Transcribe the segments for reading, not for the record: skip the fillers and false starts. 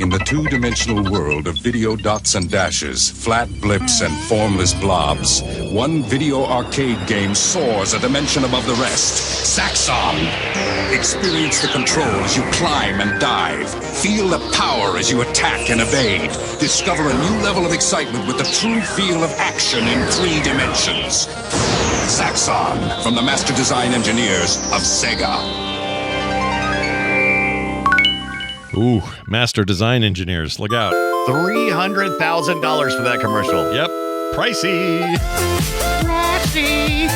In the two-dimensional world of video dots and dashes, flat blips and formless blobs, one video arcade game soars a dimension above the rest. Zaxxon! Experience the control as you climb and dive. Feel the power as you attack and evade. Discover a new level of excitement with the true feel of action in 3 dimensions. Zaxxon, from the master design engineers of Sega. Ooh, master design engineers. Look out. $300,000 for that commercial. Yep. Pricey. Pricey.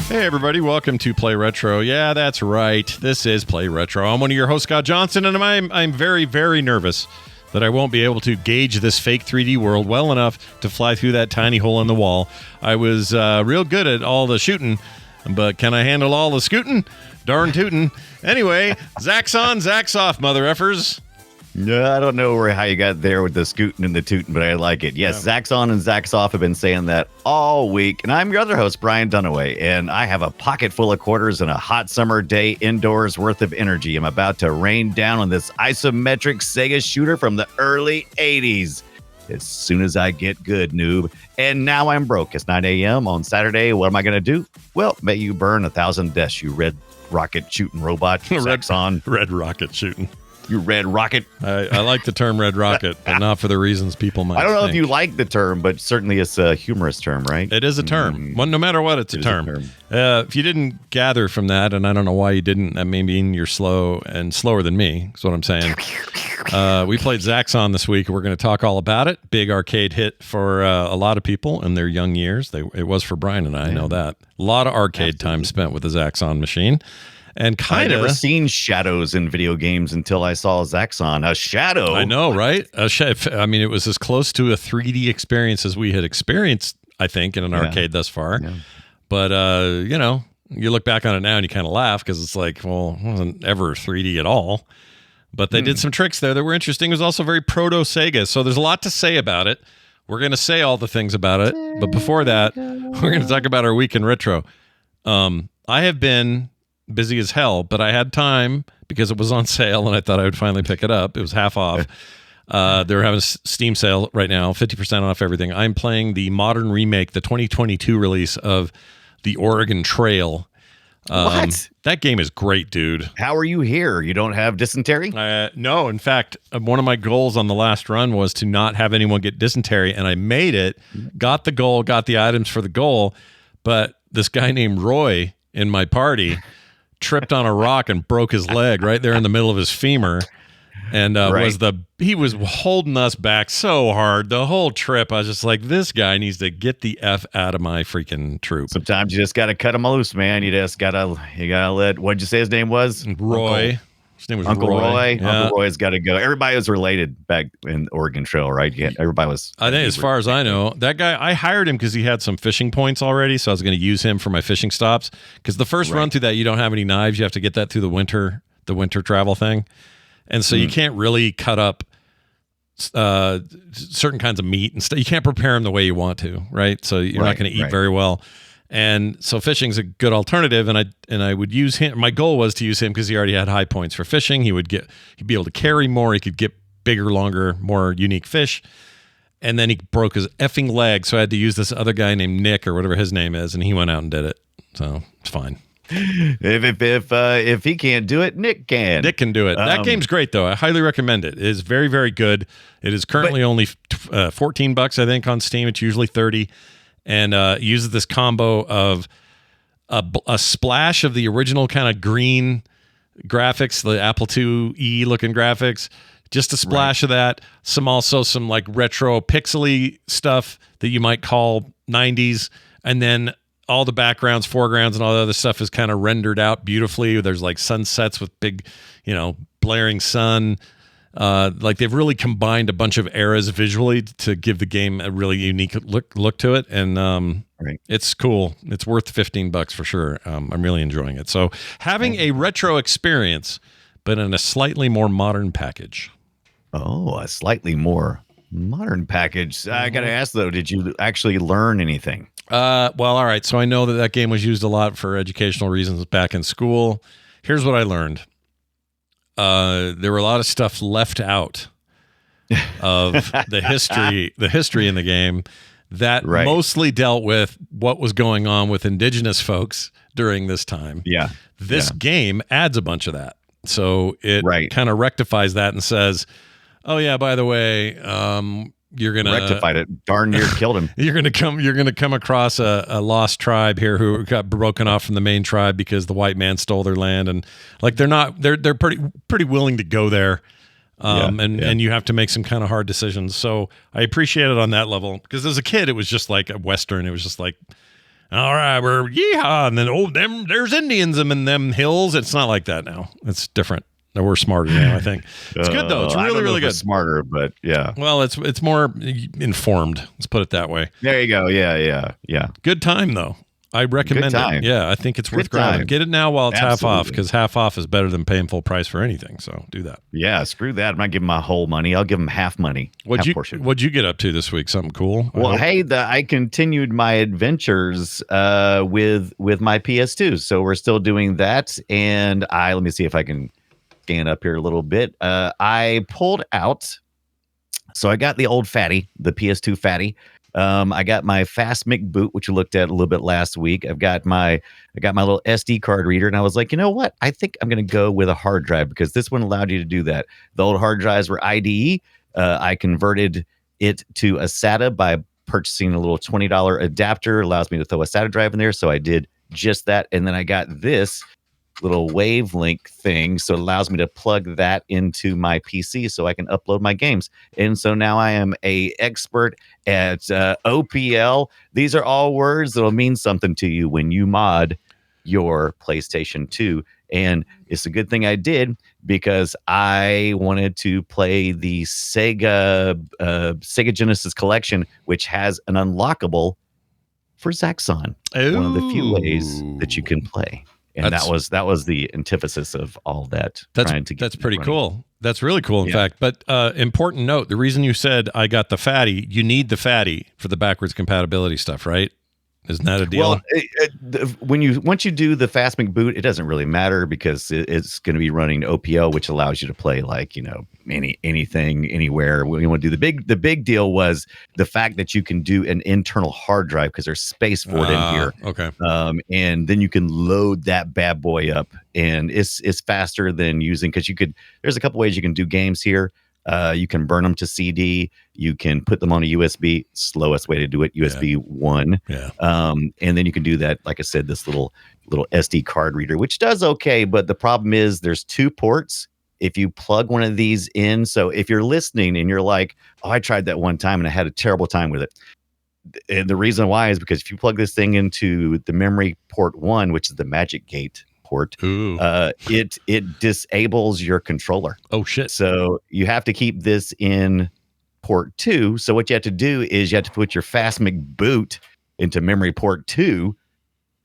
Hey, everybody. Welcome to Play Retro. Yeah, that's right. This is Play Retro. I'm one of your hosts, Scott Johnson, and I'm very, very nervous that I won't be able to gauge this fake 3D world well enough to fly through that tiny hole in the wall. I was real good at all the shooting, but can I handle all the scooting? Darn tootin'. Anyway, Zaxxon, Zax off, mother effers. No, I don't know how you got there with the scooting and the tooting, but I like it. Yes, yeah. Zaxxon and Zax off have been saying that all week. And I'm your other host, Brian Dunaway, and I have a pocket full of quarters and a hot summer day indoors worth of energy. I'm about to rain down on this isometric Sega shooter from the early 80s. As soon as I get good, noob. And now I'm broke. It's 9 a.m. on Saturday. What am I going to do? Well, may you burn 1,000 deaths, you red rocket shooting robot. Zaxxon. Red rocket shooting. You red rocket. I like the term red rocket, but not for the reasons people might I don't know think. if you like the term, but certainly it's a humorous term, right? It is a term. Well, no matter what, it's a term. If you didn't gather from that, and I don't know why you didn't, that may mean you're slow and slower than me, is what I'm saying. We played Zaxxon this week. We're going to talk all about it. Big arcade hit for a lot of people in their young years. It was for Brian and I know that. A lot of arcade time spent with the Zaxxon machine. And I've never seen shadows in video games until I saw Zaxxon. A shadow. I know, right? I mean, it was as close to a 3D experience as we had experienced, I think, in an arcade thus far. Yeah. But, you look back on it now and you kind of laugh because it's like, well, it wasn't ever 3D at all. But they did some tricks there that were interesting. It was also very proto-Sega. So there's a lot to say about it. We're going to say all the things about it. But before that, we're going to talk about our week in retro. I have been busy as hell, but I had time because it was on sale and I thought I would finally pick it up. It was half off. They're having a Steam sale right now, 50% off everything. I'm playing the modern remake, the 2022 release of the Oregon Trail. What? That game is great, dude. How are you here? You don't have dysentery? No. In fact, one of my goals on the last run was to not have anyone get dysentery, and I made it, got the goal, got the items for the goal, but this guy named Roy in my party tripped on a rock and broke his leg right there in the middle of his femur, and he was holding us back so hard the whole trip. I was just like, this guy needs to get the F out of my freaking troop. Sometimes you just gotta cut him loose, man. You gotta let. What'd you say his name was? Roy. His name was Uncle Roy. Yeah. Uncle Roy's got to go. Everybody was related back in Oregon Trail, right? Yeah, everybody was. I think, as far as I know, that guy, I hired him because he had some fishing points already, so I was going to use him for my fishing stops. Because the first run through that, you don't have any knives. You have to get that through the winter travel thing, and so you can't really cut up certain kinds of meat and stuff. You can't prepare them the way you want to, right? So you're not going to eat very well. And so fishing's a good alternative, and I would use him. My goal was to use him because he already had high points for fishing. He'd be able to carry more. He could get bigger, longer, more unique fish. And then he broke his effing leg, so I had to use this other guy named Nick or whatever his name is, and he went out and did it. So it's fine. If he can't do it, Nick can. Nick can do it. That game's great, though. I highly recommend it. It is very, very good. It is currently only $14, I think, on Steam. It's usually $30. And uses this combo of a splash of the original kind of green graphics, the Apple IIe looking graphics, just a splash of that. Some like retro pixely stuff that you might call 90s, and then all the backgrounds, foregrounds, and all the other stuff is kind of rendered out beautifully. There's like sunsets with big, blaring sun. Like they've really combined a bunch of eras visually to give the game a really unique look to it, and it's cool. It's worth $15 for sure. I'm really enjoying it. So having a retro experience, but in a slightly more modern package. Oh, a slightly more modern package. I got to ask though, did you actually learn anything? Well, all right. So I know that game was used a lot for educational reasons back in school. Here's what I learned. There were a lot of stuff left out of the history in the game that mostly dealt with what was going on with indigenous folks during this time. Yeah. This game adds a bunch of that. So it kind of rectifies that and says, oh yeah, by the way, you're gonna rectified it. Darn near killed him. You're gonna come across a lost tribe here who got broken off from the main tribe because the white man stole their land, and like they're pretty willing to go there. And you have to make some kind of hard decisions. So I appreciate it on that level, because as a kid, it was just like a Western. It was just like, all right, we're yeehaw, and then there's Indians in them hills. It's not like that now. It's different. We're smarter now, I think. It's good though. It's really good. Smarter, but yeah. Well, it's more informed. Let's put it that way. There you go. Yeah. Good time though. I recommend it. Yeah, I think it's worth grabbing. Get it now while it's half off, because half off is better than paying full price for anything. So do that. Yeah, screw that. I'm not giving my whole money. I'll give them half money. What'd you get up to this week? Something cool? Well, I continued my adventures with my PS2. So we're still doing that. And let me see if I can scan up here a little bit. I pulled out. So I got the old fatty, the PS2 fatty. I got my Fastmic boot, which we looked at a little bit last week. I got my little SD card reader, and I was like, you know what? I think I'm going to go with a hard drive, because this one allowed you to do that. The old hard drives were IDE. I converted it to a SATA by purchasing a little $20 adapter. It allows me to throw a SATA drive in there. So I did just that. And then I got this little wavelink thing, so it allows me to plug that into my PC so I can upload my games. And so now I am a expert at OPL. These are all words that'll mean something to you when you mod your PlayStation 2. And it's a good thing I did, because I wanted to play the Sega Genesis collection, which has an unlockable for Zaxxon. One of the few ways that you can play. And that was the antithesis of all that. That's pretty cool. That's really cool, in fact. But important note: the reason you said I got the fatty, you need the fatty for the backwards compatibility stuff, right? Isn't that a deal? Well, once you do the Fastmic boot, it doesn't really matter, because it's going to be running OPL, which allows you to play anything, anywhere. We want to do the big deal was the fact that you can do an internal hard drive, because there's space for it in here. Okay. And then you can load that bad boy up, and it's faster than using, because there's a couple ways you can do games here. You can burn them to CD. You can put them on a USB. Slowest way to do it, USB 1. Yeah. And then you can do that, like I said, this little SD card reader, which does okay. But the problem is there's 2 ports. If you plug one of these in, so if you're listening and you're like, oh, I tried that one time and I had a terrible time with it. And the reason why is because if you plug this thing into the memory port 1, which is the Magic Gate port, it disables your controller. Oh shit. So you have to keep this in port 2. So what you have to do is you have to put your Fastmic boot into memory port 2,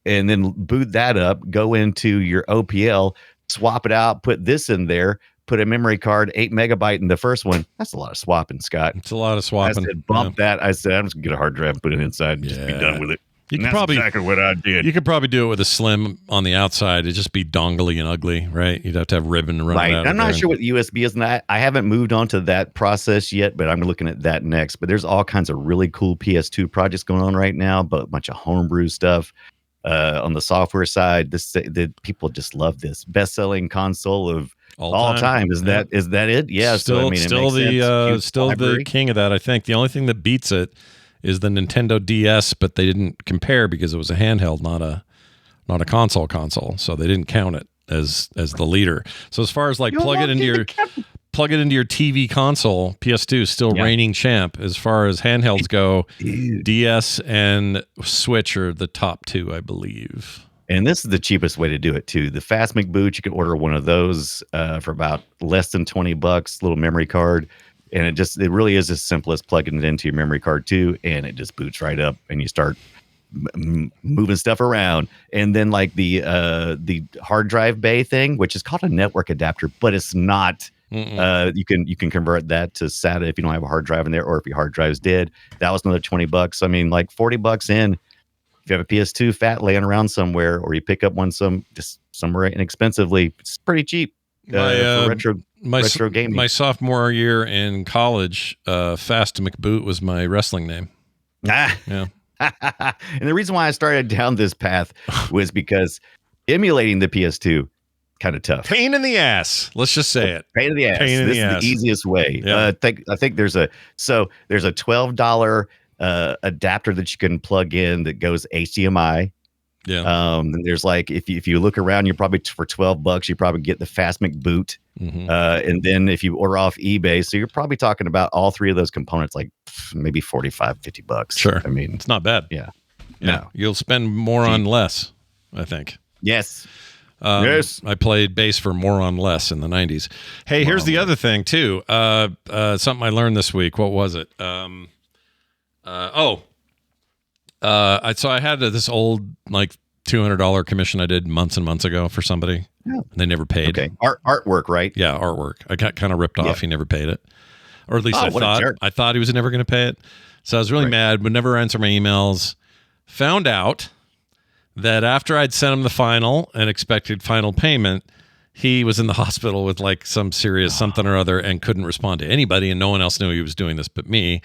and then boot that up, go into your OPL, swap it out, put this in there, put a memory card, 8 megabyte in the first one. That's a lot of swapping, Scott. It's a lot of swapping. I said, bump that. I said, I'm just going to get a hard drive, put it inside, and just be done with it. That's exactly what I did. You could probably do it with a slim on the outside. It'd just be dongly and ugly, right? You'd have to have ribbon running out. I'm not sure what USB is. I haven't moved on to that process yet, but I'm looking at that next. But there's all kinds of really cool PS2 projects going on right now, but a bunch of homebrew stuff. On the software side, the people just love this best-selling console of all time. Is that it? Yeah. Still the king of that. I think the only thing that beats it is the Nintendo DS, but they didn't compare because it was a handheld, not a console. So they didn't count it as the leader. So as far as plug it into your TV console, PS2 is still reigning champ. As far as handhelds go, DS and Switch are the top 2, I believe. And this is the cheapest way to do it too. The Fastmic boot, you can order one of those for about less than $20, little memory card. And it really is as simple as plugging it into your memory card too, and it just boots right up, and you start moving stuff around. And then the hard drive bay thing, which is called a network adapter, but it's not. You can convert that to SATA if you don't have a hard drive in there, or if your hard drive's dead. That was another $20. I mean, like $40 in, if you have a PS2 fat laying around somewhere, or you pick up one just somewhere inexpensively, it's pretty cheap for retro gaming. My sophomore year in college, Fast McBoot was my wrestling name. Yeah. And the reason why I started down this path was because emulating the PS2 kind of tough. Pain in the ass. Let's just say it. Pain in the ass. This is the easiest way. Yeah. I think there's a $12 adapter that you can plug in that goes HDMI. Yeah. And there's like, if you look around, you're probably for $12, you probably get the Fast McBoot. Mm-hmm. And then if you order off eBay, so you're probably talking about all three of those components, like maybe $45-$50. Sure. I mean, it's not bad. Yeah. No, you'll spend more on less, I think. Yes. Yes. I played bass for more on less in the 90s. Hey, here's the other thing too. Something I learned this week. What was it? So I had this old like $200 commission I did months and months ago for somebody. Yeah. And they never paid. Okay. Artwork, right? Yeah, artwork. I got kind of ripped off. Yeah. He never paid it. Or at least I thought he was never going to pay it. So I was really mad, would never answer my emails. Found out that after I'd sent him the final and expected final payment, he was in the hospital with like some serious something or other and couldn't respond to anybody, and no one else knew he was doing this but me.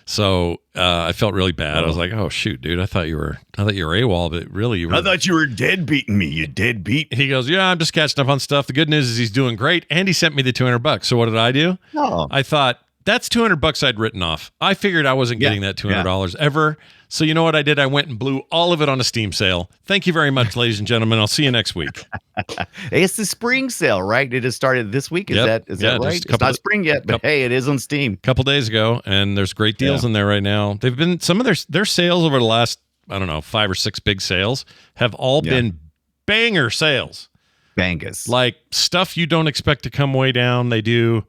So I felt really bad. I was like, "Oh shoot, dude! I thought you were AWOL, but really you were." I thought you were dead beating me. You dead beat. He goes, "Yeah, I'm just catching up on stuff. The good news is he's doing great, and he sent me the $200. So what did I do? Oh. I thought that's $200 I'd written off. I figured I wasn't getting that $200 ever. So you know what I did? I went and blew all of it on a Steam sale. Thank you very much, ladies and gentlemen. I'll see you next week. Hey, it's the spring sale, right? It has started this week. Is that right? It's not spring yet, but hey, it is on Steam. A couple days ago, and there's great deals in there right now. They've been some of their sales over the last, I don't know, 5 or 6 big sales have all been banger sales. Bangers. Like stuff you don't expect to come way down. They do.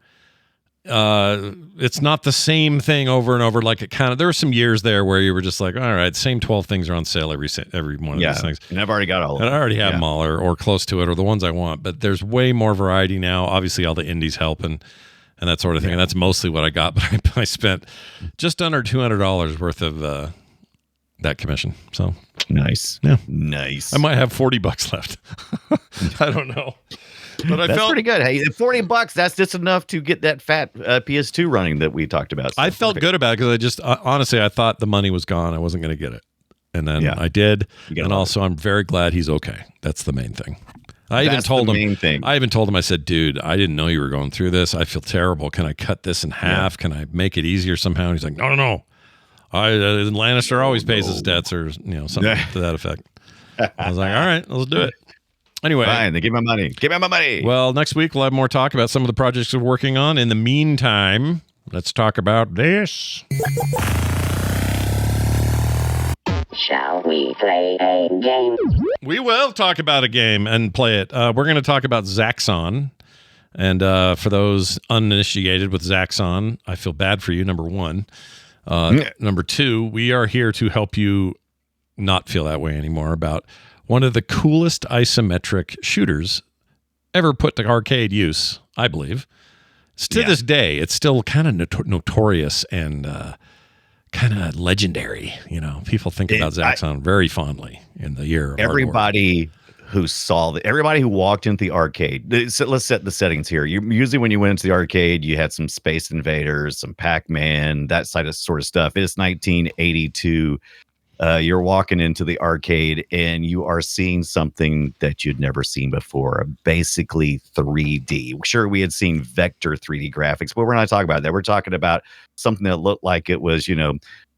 It's not the same thing over and over. Like it kind of, there were some years there where you were just like, all right, same 12 things are on sale every one of these things. And I've already got all of them. And I already have them all or close to it, or the ones I want, but there's way more variety now. Obviously all the indies help and that sort of thing. And that's mostly what I got, but I spent just under $200 worth of, that commission. So nice. Yeah. Nice. I might have $40 left. I don't know. But I that's felt pretty good. Hey, $40, that's just enough to get that fat PS2 running that we talked about. So I felt good about it because I just honestly I thought the money was gone. I wasn't going to get it, and then I did. And also, I'm very glad he's okay. That's the main thing. I even told him. I said, "Dude, I didn't know you were going through this. I feel terrible. Can I cut this in half? Can I make it easier somehow?" And he's like, "No. Lannister always pays his debts, or something to that effect." I was like, "All right, let's do it." Anyway, fine. They give me my money. Give me my money. Well, next week we'll have more talk about some of the projects we're working on. In the meantime, let's talk about this. Shall we play a game? We will talk about a game and play it. We're going to talk about Zaxxon. And for those uninitiated with Zaxxon, I feel bad for you, number one. Number two, we are here to help you not feel that way anymore about one of the coolest isometric shooters ever put to arcade use, I believe. To this day, it's still kind of notorious and kind of legendary. People think about Zaxxon very fondly in the year of everybody who everybody who walked into the arcade. So let's set the settings here. Usually when you went into the arcade, you had some Space Invaders, some Pac-Man, that sort of stuff. It's 1982. You're walking into the arcade and you are seeing something that you'd never seen before, basically 3D. Sure, we had seen vector 3D graphics, but we're not talking about that. We're talking about something that looked like it was,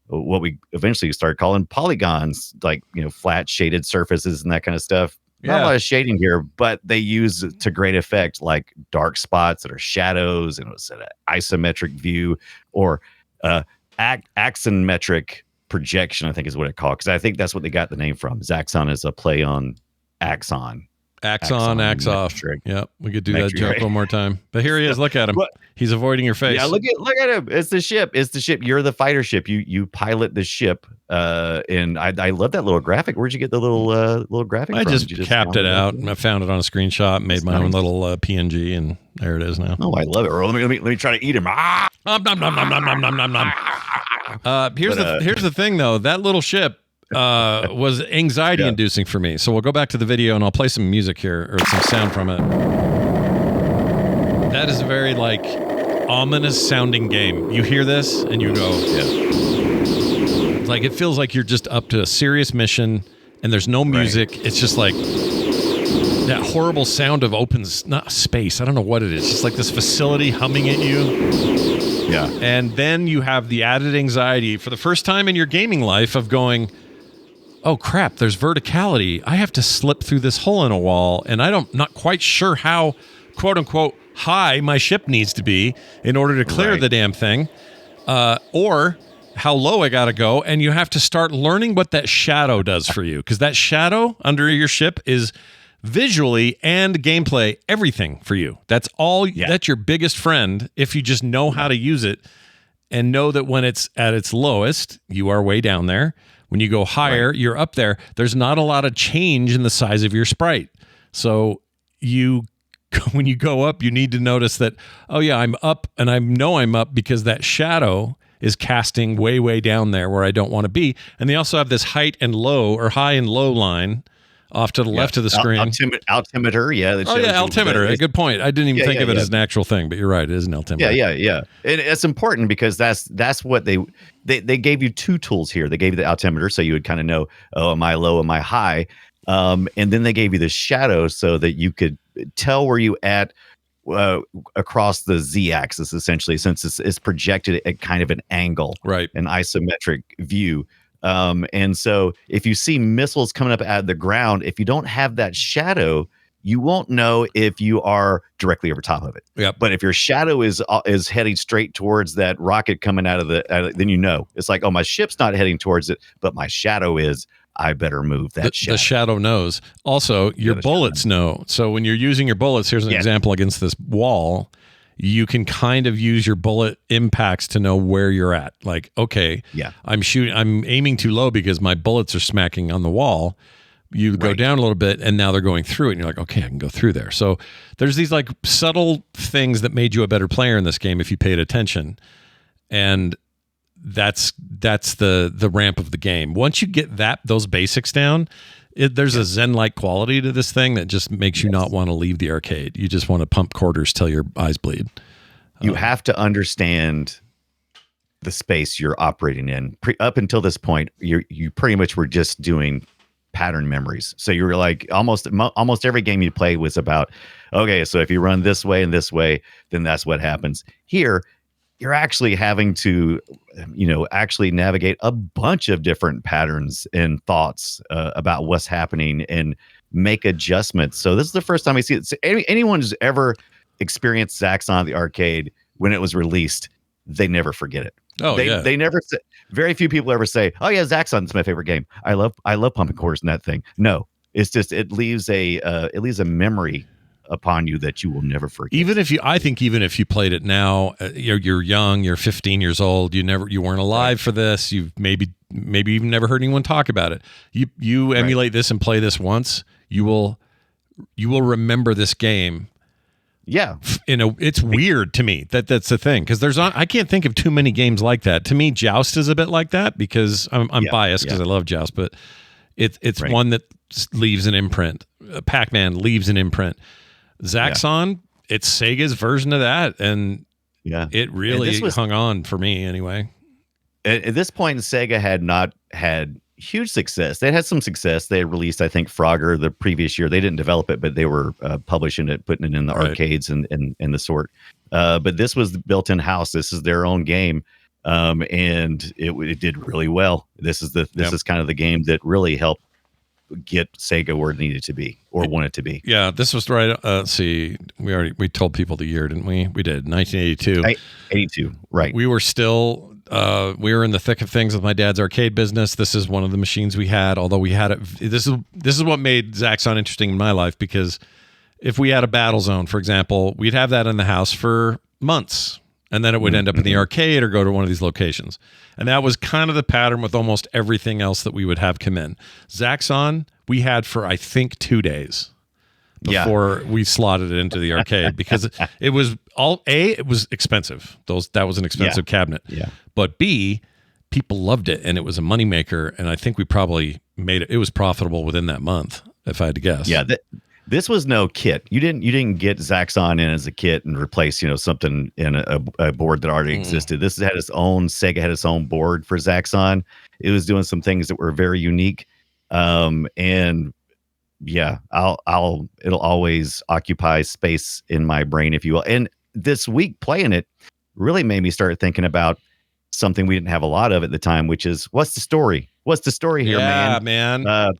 what we eventually started calling polygons, like, flat shaded surfaces and that kind of stuff. Not a lot of shading here, but they use to great effect, like dark spots that are shadows, and it was an isometric view or axometric projection, I think is what it called, because I think that's what they got the name from. Zaxxon is a play on axon. Ax off. Yep, we could do that joke one more time. But here he is. Look at him. He's avoiding your face. Yeah, look at him. It's the ship. You're the fighter ship. You pilot the ship. And I love that little graphic. Where'd you get the little graphic from? I just capped it out and I found it on a screenshot, made my own little PNG, and there it is now. Oh, I love it. Let me try to eat him. Here's the thing though. That little ship was anxiety inducing for me. So we'll go back to the video and I'll play some music here or some sound from it. That is a very like ominous sounding game. You hear this and you go, It's like it feels like you're just up to a serious mission and there's no music. Right. It's just like that horrible sound of open not space. I don't know what it is. It's like this facility humming at you. Yeah. And then you have the added anxiety for the first time in your gaming life of going, oh crap, there's verticality. I have to slip through this hole in a wall and not quite sure how quote unquote high my ship needs to be in order to clear the damn thing. Or how low I gotta go. And you have to start learning what that shadow does for you. Because that shadow under your ship is visually and gameplay everything for you. That's all. That's your biggest friend if you just know how to use it and know that when it's at its lowest, you are way down there. When you go higher, you're up there. There's not a lot of change in the size of your sprite. So when you go up, you need to notice that, oh yeah, I'm up and I know I'm up because that shadow is casting way, way down there where I don't want to be. And they also have this height and low or high and low line off to the left of the screen. Altimeter, altimeter. Good point. I didn't even think of it as an actual thing, but you're right. It is an altimeter. Yeah. And it's important because that's what they gave you two tools here. They gave you the altimeter so you would kind of know, oh, am I low, am I high? And then they gave you the shadow so that you could tell where you at across the z-axis, essentially, since it's projected at kind of an angle, right? An isometric view. And so if you see missiles coming up out of the ground, if you don't have that shadow, you won't know if you are directly over top of it. Yep. But if your shadow is heading straight towards that rocket coming out of then you know. It's like, oh, my ship's not heading towards it, but my shadow is. I better move that shadow. The shadow knows. Also, your bullets know. So when you're using your bullets, here's an example against this wall. You can kind of use your bullet impacts to know where you're at. Like, okay, I'm aiming too low because my bullets are smacking on the wall. You go down a little bit and now they're going through it and you're like, okay, I can go through there. So there's these like subtle things that made you a better player in this game if you paid attention. And that's the ramp of the game. Once you get those basics down, there's a zen-like quality to this thing that just makes you not want to leave the arcade. You just want to pump quarters till your eyes bleed. You have to understand the space you're operating in. Up until this point, you pretty much were just doing pattern memories. So you were like almost every game you play was about, okay, so if you run this way and this way, then that's what happens. Here, you're actually having to, actually navigate a bunch of different patterns and thoughts about what's happening and make adjustments. So this is the first time I see it. So anyone who's ever experienced Zaxxon at the arcade when it was released, they never forget it. They never say, very few people ever say, oh yeah, Zaxxon's my favorite game. I love pumping quarters in that thing. No, it's just, it leaves a memory upon you that you will never forget. I think even if you played it now, you're young, you're 15 years old, you weren't alive for this. You've maybe even never heard anyone talk about it. You emulate this and play this once, you will remember this game. Yeah. It's weird to me that's the thing. Cause I can't think of too many games like that. To me, Joust is a bit like that because I'm biased because I love Joust, but it's one that leaves an imprint. Pac-Man leaves an imprint. Zaxxon, it's Sega's version of that, and it really hung on for me anyway. At this point, Sega had not had huge success. They had some success. They had released, I think, Frogger the previous year. They didn't develop it, but they were publishing it, putting it in the arcades and the sort. But this was built in house. This is their own game, and it did really well. This is kind of the game that really helped get Sega where it needed to be or wanted to be. Yeah, this was right. Let's see, we told people the year, didn't we? We did 1982. 82, right? We were still we were in the thick of things with my dad's arcade business. This is one of the machines we had, although we had it. This is what made Zaxxon interesting in my life, because if we had a Battle Zone, for example, we'd have that in the house for months. And then it would end up in the arcade or go to one of these locations. And that was kind of the pattern with almost everything else that we would have come in. Zaxxon, we had for, I think, 2 days before we slotted it into the arcade, because it was it was expensive. That was an expensive cabinet. Yeah. But B, people loved it, and it was a moneymaker. And I think we probably made it. It was profitable within that month, if I had to guess. Yeah, this was no kit. You didn't get Zaxxon in as a kit and replace something in a board that already existed. This had its own. Sega had its own board for Zaxxon. It was doing some things that were very unique. And yeah, it'll always occupy space in my brain, if you will. And this week playing it really made me start thinking about something we didn't have a lot of at the time, which is what's the story? What's the story here, man?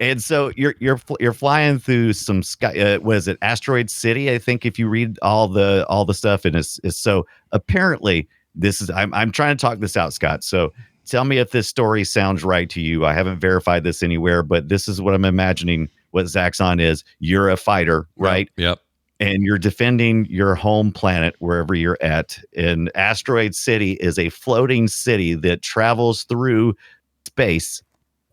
And so you're flying through some sky. What is it? Asteroid City, I think. If you read all the stuff, and it's so apparently this is. I'm trying to talk this out, Scott. So tell me if this story sounds right to you. I haven't verified this anywhere, but this is what I'm imagining. What Zaxxon is. You're a fighter, right? Yep. And you're defending your home planet wherever you're at. And Asteroid City is a floating city that travels through space.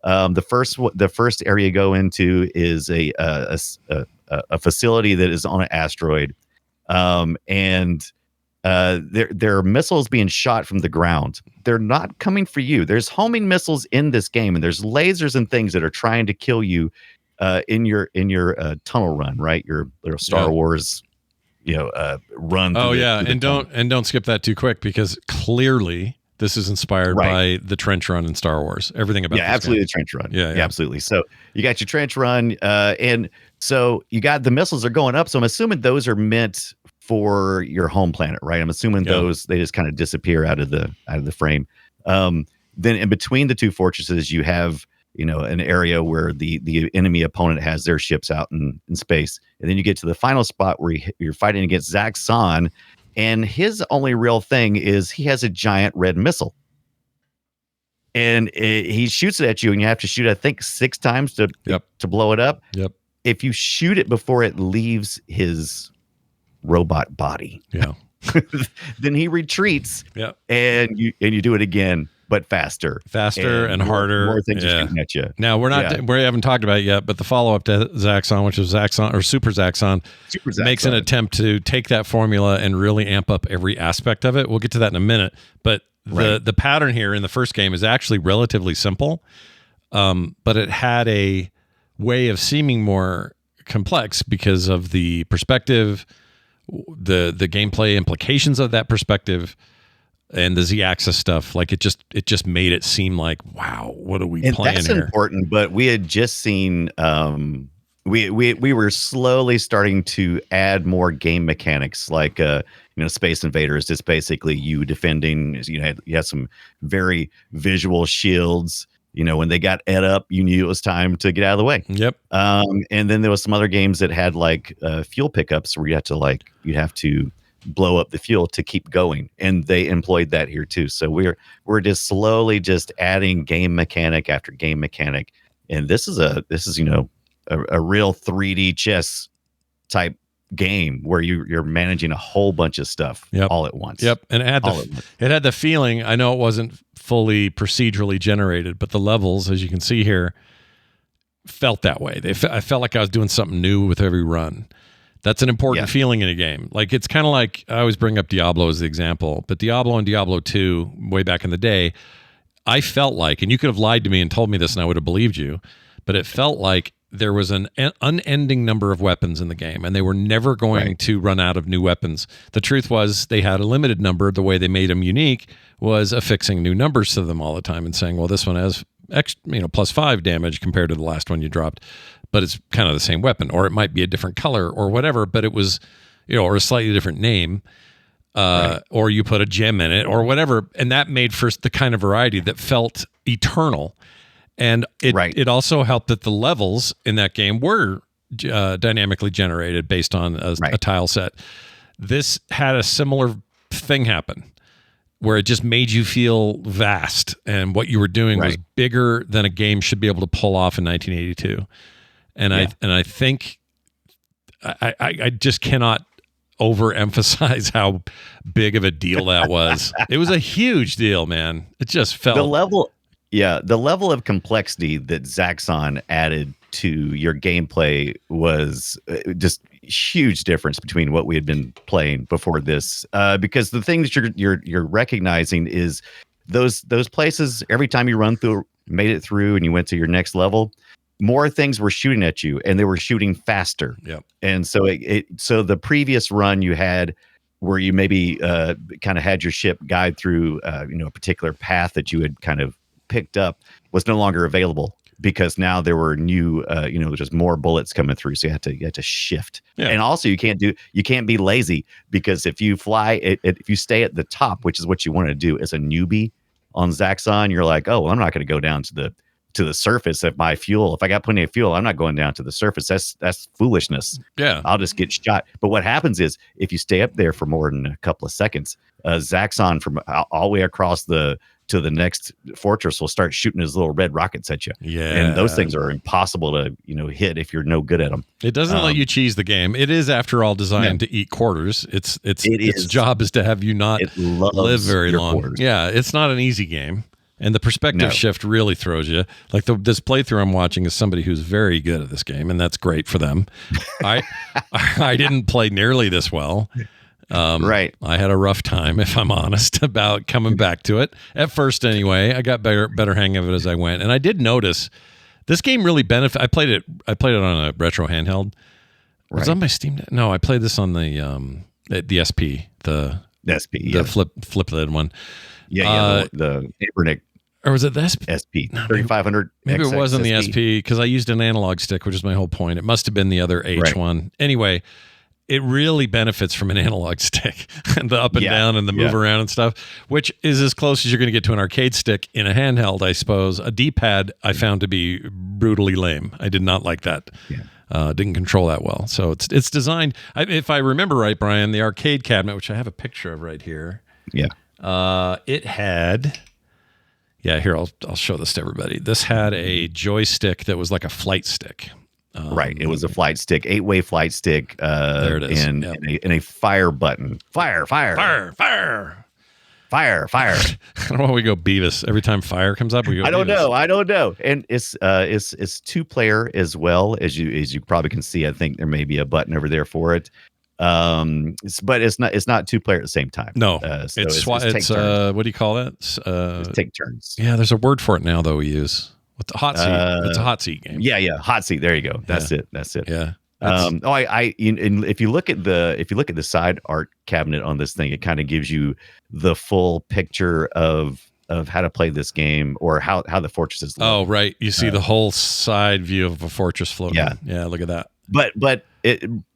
The first area you go into is a facility that is on an asteroid, and there are missiles being shot from the ground. They're not coming for you. There's homing missiles in this game, and there's lasers and things that are trying to kill you in your tunnel run, right? Your little Star Wars, run. Oh yeah, and don't skip that too quick, because clearly this is inspired by the trench run in Star Wars. Everything about absolutely the trench run. Yeah, absolutely. So you got your trench run, and so you got the missiles are going up. So I'm assuming those are meant for your home planet, right? I'm assuming those they just kind of disappear out of the frame. Then in between the two fortresses, you have an area where the enemy opponent has their ships out in space, and then you get to the final spot where you're fighting against Zaxxon. And his only real thing is he has a giant red missile. And he shoots it at you, and you have to shoot, I think, 6 times to blow it up. Yep. If you shoot it before it leaves his robot body, then he retreats. Yep. And you do it again, but faster and harder. More things are shooting at you. Now we haven't talked about it yet, but the follow-up to Zaxxon, which is Zaxxon or Super Zaxxon, makes an attempt to take that formula and really amp up every aspect of it. We'll get to that in a minute, but the pattern here in the first game is actually relatively simple, but it had a way of seeming more complex because of the perspective, the gameplay implications of that perspective, and the Z-axis stuff. Like it just made it seem like, wow, what are we playing that's here? Important, but we had just seen we were slowly starting to add more game mechanics, like Space Invaders. Just basically you defending. You had some very visual shields. When they got ed up, you knew it was time to get out of the way. Yep. And then there was some other games that had like fuel pickups where you'd have to blow up the fuel to keep going, and they employed that here too. So we're just slowly just adding game mechanic after game mechanic, and this is a real 3D chess type game where you're managing a whole bunch of stuff all at once. And it had the feeling. I know it wasn't fully procedurally generated, but the levels, as you can see here, felt that way. I felt like I was doing something new with every run. That's an important feeling in a game. Like it's kind of like, I always bring up Diablo as the example, but Diablo and Diablo 2 way back in the day, I felt like, and you could have lied to me and told me this and I would have believed you, but it felt like there was an unending number of weapons in the game, and they were never going to run out of new weapons. The truth was they had a limited number. The way they made them unique was affixing new numbers to them all the time and saying, well, this one has +5 damage compared to the last one you dropped, but it's kind of the same weapon, or it might be a different color or whatever, but it was, or a slightly different name, or you put a gem in it or whatever. And that made for the kind of variety that felt eternal. And it also helped that the levels in that game were dynamically generated based on a tile set. This had a similar thing happen where it just made you feel vast, and what you were doing was bigger than a game should be able to pull off in 1982. And I think I just cannot overemphasize how big of a deal that was. It was a huge deal, man. It just felt the level of complexity that Zaxxon added to your gameplay was just huge difference between what we had been playing before this. Because the thing that you're recognizing is those places, every time you made it through and you went to your next level, more things were shooting at you, and they were shooting faster. Yep. And so so the previous run you had where you maybe kind of had your ship guide through a particular path that you had kind of picked up was no longer available, because now there were new just more bullets coming through, so you had to shift. Yeah. And also you can't be lazy, because if you fly if you stay at the top, which is what you want to do as a newbie on Zaxxon, you're like, oh well, I'm not going to go down to the surface if I got plenty of fuel, I'm not going down to the surface. That's foolishness. Yeah. I'll just get shot. But what happens is, if you stay up there for more than a couple of seconds, Zaxxon from all the way across to the next fortress will start shooting his little red rockets at you. Yeah. And those things are impossible to hit if you're no good at them. It doesn't let you cheese the game. It is, after all, designed to eat quarters. Its job is to have you not live very long. Quarters. Yeah, it's not an easy game. And the perspective shift really throws you. Like this playthrough I'm watching is somebody who's very good at this game, and that's great for them. I didn't play nearly this well. Right. I had a rough time, if I'm honest, about coming back to it. At first, anyway, I got better hang of it as I went, and I did notice this game really benefit. I played it on a retro handheld. Right. Was it on my Steam Deck? No, I played this on the SP, the flip lid one. Yeah, the Abernic. Or was it the SP 3500? Maybe it wasn't the SP, because I used an analog stick, which is my whole point. It must have been the other H one. Anyway, it really benefits from an analog stick and the up and down and the move around and stuff, which is as close as you're going to get to an arcade stick in a handheld, I suppose. A D-pad I found to be brutally lame. I did not like that. Yeah. Didn't control that well. So it's designed, if I remember right, Brian, the arcade cabinet, which I have a picture of right here. Yeah. It had, here, I'll show this to everybody. This had a joystick that was like a flight stick. Right. It was a flight stick, 8-way flight stick. There it is. And a fire button. Fire. Fire. I don't know why we go Beavis. Every time fire comes up, we go I don't Beavis. know. And it's 2-player as well, as you probably can see. I think there may be a button over there for it. But it's not 2-player at the same time. No, so it's what do you call that? Take turns. Yeah, there's a word for it now though. We use what's the hot seat. It's a hot seat game. Yeah, hot seat. There you go. That's it. Yeah. If you look at the side art cabinet on this thing, it kind of gives you the full picture of how to play this game, or how the fortresses look. Oh, right. You see the whole side view of a fortress floating. Yeah. Look at that. But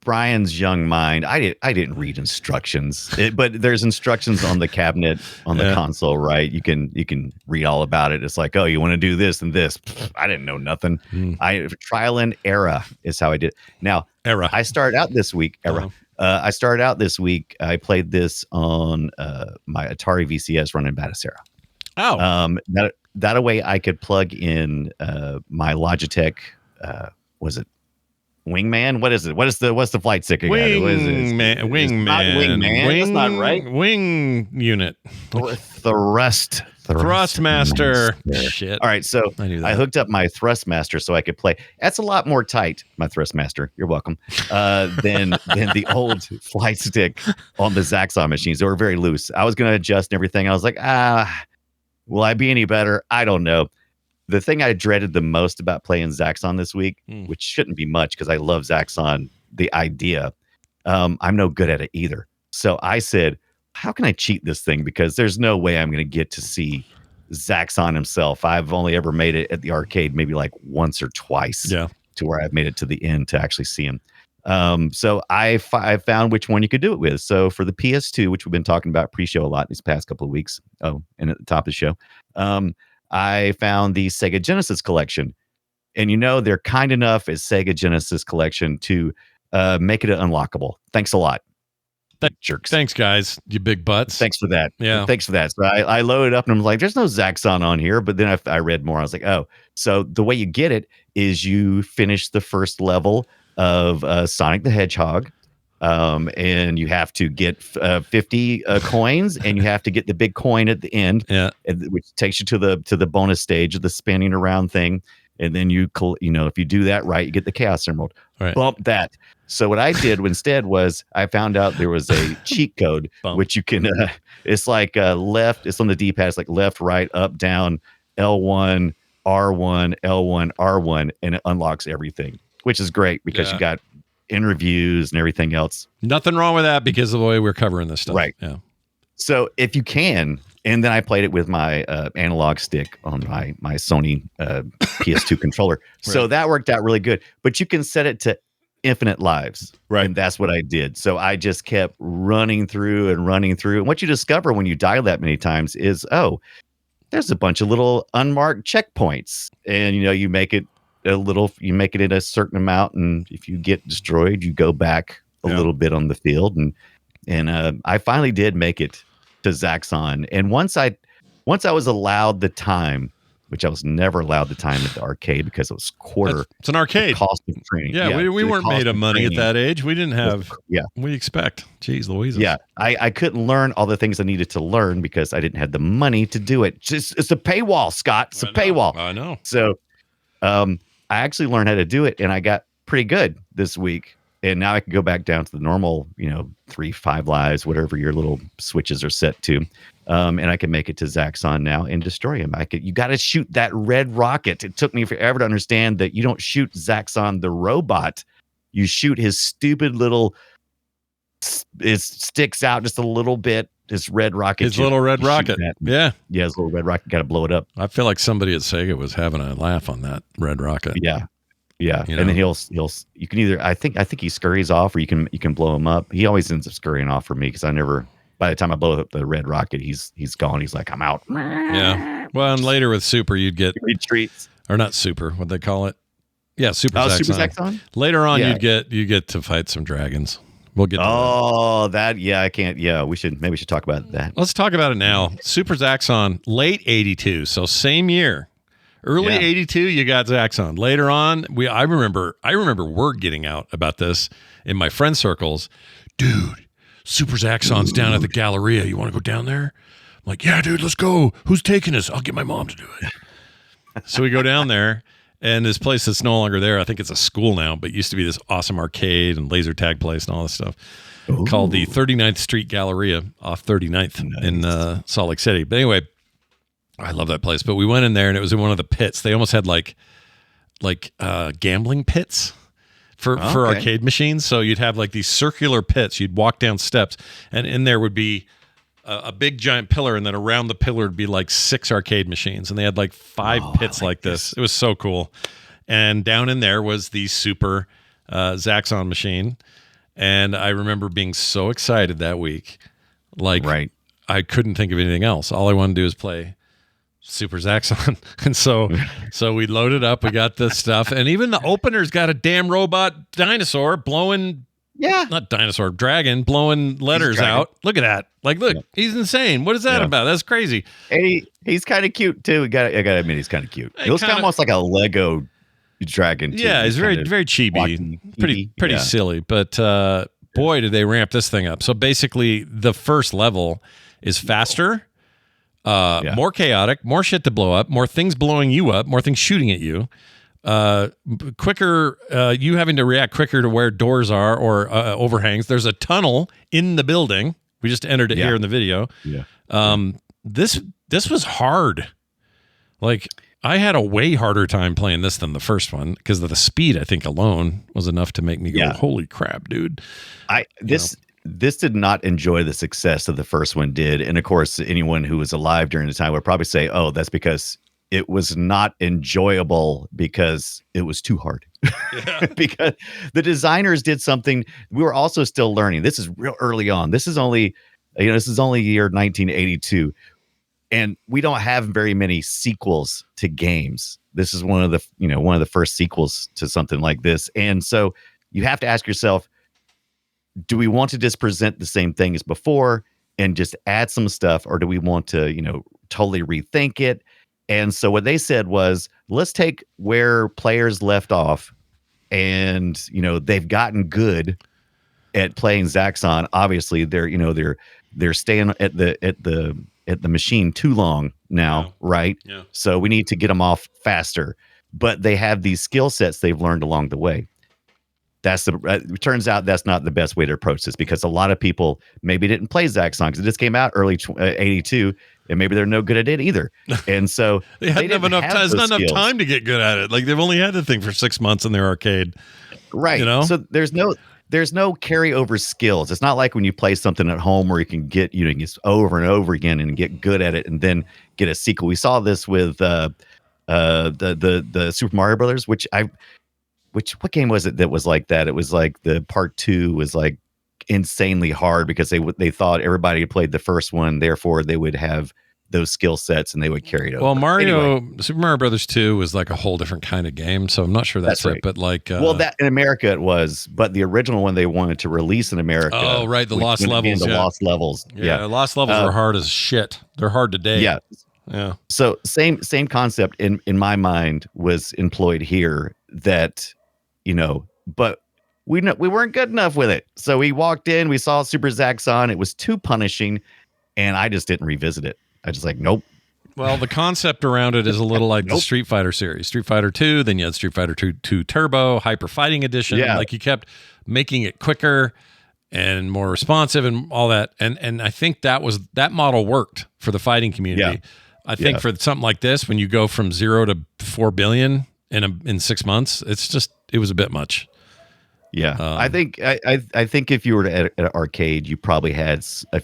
Brian's young mind, I didn't read instructions, but there's instructions on the cabinet on the console, right? You can read all about it. It's like, oh, you want to do this and this. I didn't know nothing. Trial and error is how I did. Now, I started out this week. I started out this week. I played this on my Atari VCS running Batacera. Oh, that way I could plug in my Logitech. Was it Wingman? What is it? What's the flight stick again? Wingman. That's not right. Wing unit. Thrustmaster. Shit. All right, so I hooked up my Thrustmaster so I could play. That's a lot more tight, my Thrustmaster. You're welcome. Than the old flight stick on the Zaxxon machines. They were very loose. I was going to adjust and everything. I was like, will I be any better? I don't know. The thing I dreaded the most about playing Zaxxon this week, which shouldn't be much because I love Zaxxon, the idea, I'm no good at it either. So I said, how can I cheat this thing? Because there's no way I'm going to get to see Zaxxon himself. I've only ever made it at the arcade maybe like once or twice to where I've made it to the end to actually see him. So I found which one you could do it with. So for the PS2, which we've been talking about pre-show a lot these past couple of weeks. Oh, and at the top of the show, I found the Sega Genesis collection, and they're kind enough as Sega Genesis collection to make it unlockable. Thanks a lot. Jerks. Thanks, guys. You big butts. Thanks for that. Yeah. Thanks for that. So I loaded up and I'm like, there's no Zaxxon on here. But then I read more. I was like, oh, so the way you get it is you finish the first level of Sonic the Hedgehog. And you have to get 50 coins, and you have to get the big coin at the end, which takes you to the bonus stage of the spinning around thing. and then if you do that right, you get the Chaos Emerald. Right. Bump that. So what I did instead was I found out there was a cheat code which you can. It's like left. It's on the D-pad. It's like left, right, up, down, L1, R1, L1, R1, and it unlocks everything, which is great because you got interviews and everything else. Nothing wrong with that because of the way we're covering this stuff. Right. Yeah. So if you can, and then I played it with my analog stick on my Sony PS2 controller. So that worked out really good. But you can set it to infinite lives. Right. And that's what I did. So I just kept running through. And what you discover when you die that many times is, there's a bunch of little unmarked checkpoints. And, you make it in a certain amount. And if you get destroyed, you go back a little bit on the field. And I finally did make it to Zaxxon. And once I was allowed the time, which I was never allowed the time at the arcade because it was quarter. It's an arcade. The cost of training. Yeah, we weren't made of money at that age. We didn't have. Yeah. We expect. Jeez Louise. Yeah, I couldn't learn all the things I needed to learn because I didn't have the money to do it. It's a paywall, Scott. It's a paywall. I know. So, I actually learned how to do it, and I got pretty good this week. And now I can go back down to the normal, 3-5 lives, whatever your little switches are set to. And I can make it to Zaxxon now and destroy him. You got to shoot that red rocket. It took me forever to understand that you don't shoot Zaxxon the robot. You shoot his stupid little, it sticks out just a little bit. His red rocket. His little red rocket. Yeah. Yeah, his little red rocket. Got to blow it up. I feel like somebody at Sega was having a laugh on that red rocket. Yeah. Yeah, and then you can either I think he scurries off or you can blow him up. He always ends up scurrying off for me because by the time I blow up the red rocket, he's gone. He's like, I'm out. Yeah. Well, and later with Super, you'd get retreats or not Super, what they call it? Yeah, Super Zaxxon. Zaxxon. Super Zaxxon. Later on, you get to fight some dragons. We'll get to that. Yeah, I can't. Yeah, we should talk about that. Let's talk about it now. Super Zaxxon, late 82, so same year. Early 82, you got Zaxxon. Later on, I remember word getting out about this in my friend circles. Dude, Super Zaxxon's down at the Galleria. You want to go down there? I'm like, yeah, dude, let's go. Who's taking us? I'll get my mom to do it. So we go down there, and this place that's no longer there, I think it's a school now, but it used to be this awesome arcade and laser tag place and all this stuff called the 39th Street Galleria off 39th in Salt Lake City. But anyway, I love that place, but we went in there and it was in one of the pits. They almost had like gambling pits for arcade machines. So you'd have like these circular pits. You'd walk down steps, and in there would be a big giant pillar, and then around the pillar would be like 6 arcade machines, and they had like 5 pits like this. It was so cool. And down in there was the Super Zaxxon machine, and I remember being so excited that week. Like, I couldn't think of anything else. All I wanted to do was play Super Zaxxon. And so we loaded up, we got this stuff, and even the opener's got a damn robot dinosaur blowing dragon blowing letters out. Look at that. Like, look, he's insane. What is that about? That's crazy. And he's kind of cute too. I gotta admit, he's kind of cute. He looks almost like a Lego dragon too. Yeah, he's very cheapy, pretty silly, but boy, did they ramp this thing up. So basically the first level is faster, more chaotic, more shit to blow up, more things blowing you up, more things shooting at you, quicker, you having to react quicker to where doors are or overhangs. There's a tunnel in the building. We just entered it here in the video. This was hard. Like, I had a way harder time playing this than the first one because of the speed. I think alone was enough to make me go, holy crap, dude. This did not enjoy the success that the first one did. And of course, anyone who was alive during the time would probably say, oh, that's because it was not enjoyable because it was too hard. Because the designers did something. We were also still learning. This is real early on. This is only year 1982. And we don't have very many sequels to games. This is one of the first sequels to something like this. And so you have to ask yourself, do we want to just present the same thing as before and just add some stuff, or do we want to, totally rethink it? And so what they said was, let's take where players left off, and they've gotten good at playing Zaxxon. Obviously, they're staying at the machine too long now, right? Yeah. So we need to get them off faster. but they have these skill sets they've learned along the way. It turns out that's not the best way to approach this, because a lot of people maybe didn't play Zaxxon because it just came out early 82, and maybe they're no good at it either. And so they didn't have enough time. It's not enough time to get good at it. Like, they've only had the thing for 6 months in their arcade. Right. You know? So there's no carryover skills. It's not like when you play something at home where you can get, just over and over again and get good at it and then get a sequel. We saw this with the Super Mario Brothers, what game was it that was like that? It was like the part 2 was like insanely hard because they thought everybody had played the first one, therefore they would have those skill sets and they would carry it over. Well, Super Mario Brothers 2 was like a whole different kind of game, so I'm not sure that's right. It, but like that in America it was, but the original one they wanted to release in America. Oh, right, the Lost Levels. Lost Levels. Yeah, Lost Levels are hard as shit. They're hard to date. Yeah. Yeah. So same concept in my mind was employed here, that but we weren't good enough with it. So we walked in, we saw Super Zaxxon, it was too punishing, and I just didn't revisit it. I just nope. Well, the concept around it is a little like the Street Fighter series. Street Fighter 2, then you had Street Fighter 2 Turbo, Hyper Fighting Edition. Yeah. Like, you kept making it quicker and more responsive and all that. And I think that model worked for the fighting community. Yeah. I think for something like this, when you go from 0 to 4 billion in 6 months, it was a bit much. Yeah, I think if you were at an arcade, you probably had a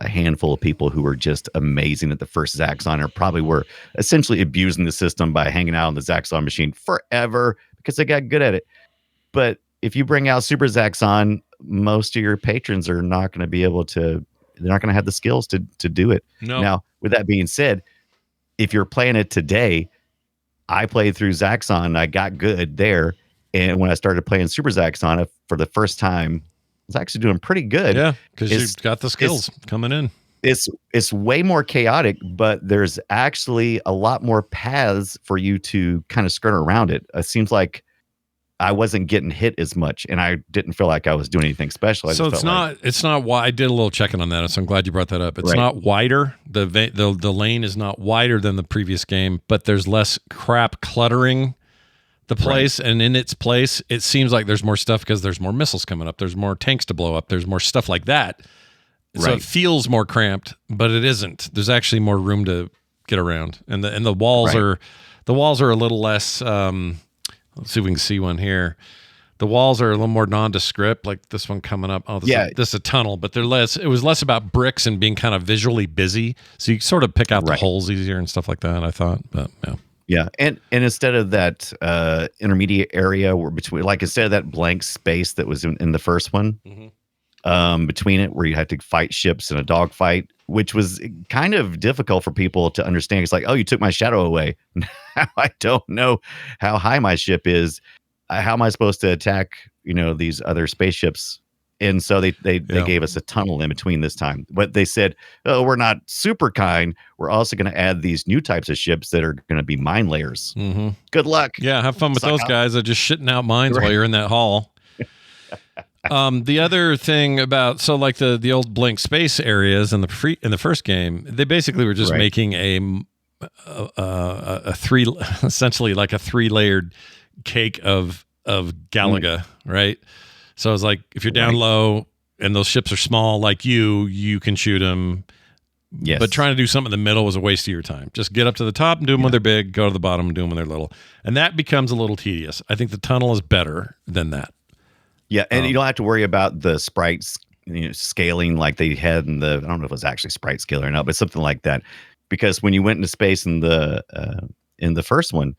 handful of people who were just amazing at the first Zaxxon, or probably were essentially abusing the system by hanging out on the Zaxxon machine forever because they got good at it. But if you bring out Super Zaxxon, most of your patrons are not going to be able to. They're not going to have the skills to do it. No. Now, with that being said, if you're playing it today, I played through Zaxxon. I got good there. And when I started playing Super Zaxxon for the first time, I was actually doing pretty good. Yeah, because you've got the skills coming in. It's way more chaotic, but there's actually a lot more paths for you to kind of skirt around it. It seems like I wasn't getting hit as much, and I didn't feel like I was doing anything special. So it's not wide. I did a little checking on that, so I'm glad you brought that up. It's not wider. The lane is not wider than the previous game, but there's less crap cluttering the place, and in its place, it seems like there's more stuff because there's more missiles coming up. There's more tanks to blow up. There's more stuff like that. So it feels more cramped, but it isn't. There's actually more room to get around, and the walls are a little less. Let's see if we can see one here. The walls are a little more nondescript, like this one coming up. Oh, this is a tunnel, but they're less. It was less about bricks and being kind of visually busy, so you sort of pick out the holes easier and stuff like that. I thought, but yeah. Yeah, and instead of that intermediate area where instead of that blank space that was in the first one, between it where you had to fight ships in a dogfight, which was kind of difficult for people to understand. It's like, oh, you took my shadow away. Now I don't know how high my ship is. How am I supposed to attack, these other spaceships? And so they gave us a tunnel in between this time. But they said, oh, we're not super kind. We're also going to add these new types of ships that are going to be mine layers. Mm-hmm. Good luck. Yeah, have fun with those guys. They're just shitting out mines while you're in that hall. The other thing about, like the old blank space areas in the first game, they basically were just making a three, essentially like a 3-layered cake of Galaga, right? So it's like, if you're down low and those ships are small like you can shoot them. Yes. But trying to do something in the middle was a waste of your time. Just get up to the top and do them when they're big, go to the bottom and do them when they're little. And that becomes a little tedious. I think the tunnel is better than that. Yeah, and you don't have to worry about the sprites scaling like they had in I don't know if it was actually sprite scale or not, but something like that. Because when you went into space in the first one,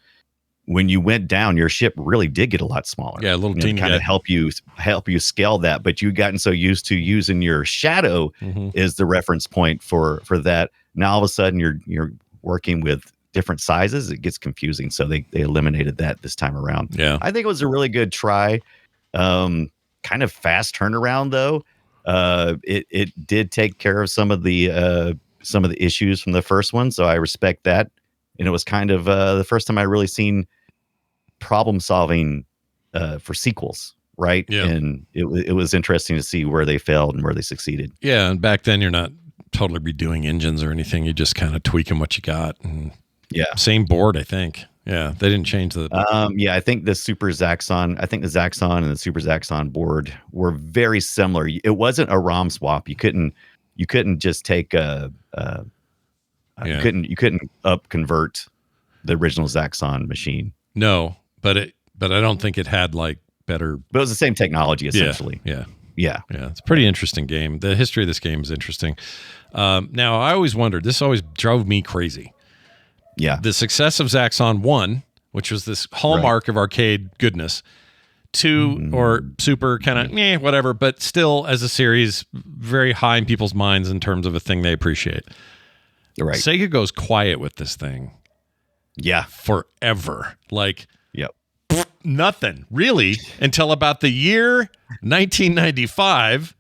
when you went down, your ship really did get a lot smaller. Yeah, a little teeny kind of help you scale that. But you've gotten so used to using your shadow is the reference point for that. Now all of a sudden you're working with different sizes. It gets confusing. So they eliminated that this time around. Yeah, I think it was a really good try. Kind of fast turnaround though. It did take care of some of the issues from the first one. So I respect that. And it was kind of the first time I really seen problem solving for sequels, right? Yeah. And it was interesting to see where they failed and where they succeeded. Yeah, and back then you're not totally redoing engines or anything. You're just kind of tweaking what you got. And same board, I think. Yeah, they didn't change the. Yeah, I think the Super Zaxxon, I think the Zaxxon and the Super Zaxxon board were very similar. It wasn't a ROM swap. You couldn't just take you couldn't up convert the original Zaxxon machine. No, but I don't think it had like better. But it was the same technology essentially. Yeah. Yeah. It's a pretty interesting game. The history of this game is interesting. Now, I always wondered, this always drove me crazy. Yeah. The success of Zaxxon 1, which was this hallmark of arcade goodness, 2 or Super kind of whatever, but still as a series, very high in people's minds in terms of a thing they appreciate. Right. Sega goes quiet with this thing. Yeah. Forever. Like, yep. Nothing really until about the year 1995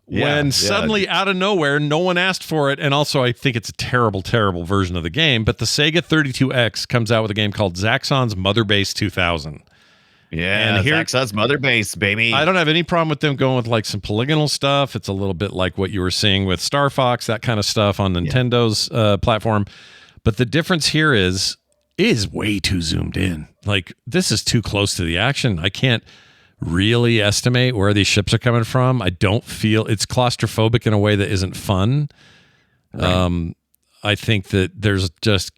when suddenly out of nowhere no one asked for it, and also I think it's a terrible version of the game, but the Sega 32X comes out with a game called Zaxxon's Mother Base 2000. Yeah, and Zaxxon's Mother Base, baby. I don't have any problem with them going with like some polygonal stuff. It's a little bit like what you were seeing with Star Fox, that kind of stuff on Nintendo's platform, but the difference here is way too zoomed in. Like, this is too close to the action. I can't really estimate where these ships are coming from. I don't feel it's claustrophobic in a way that isn't fun. Right. I think that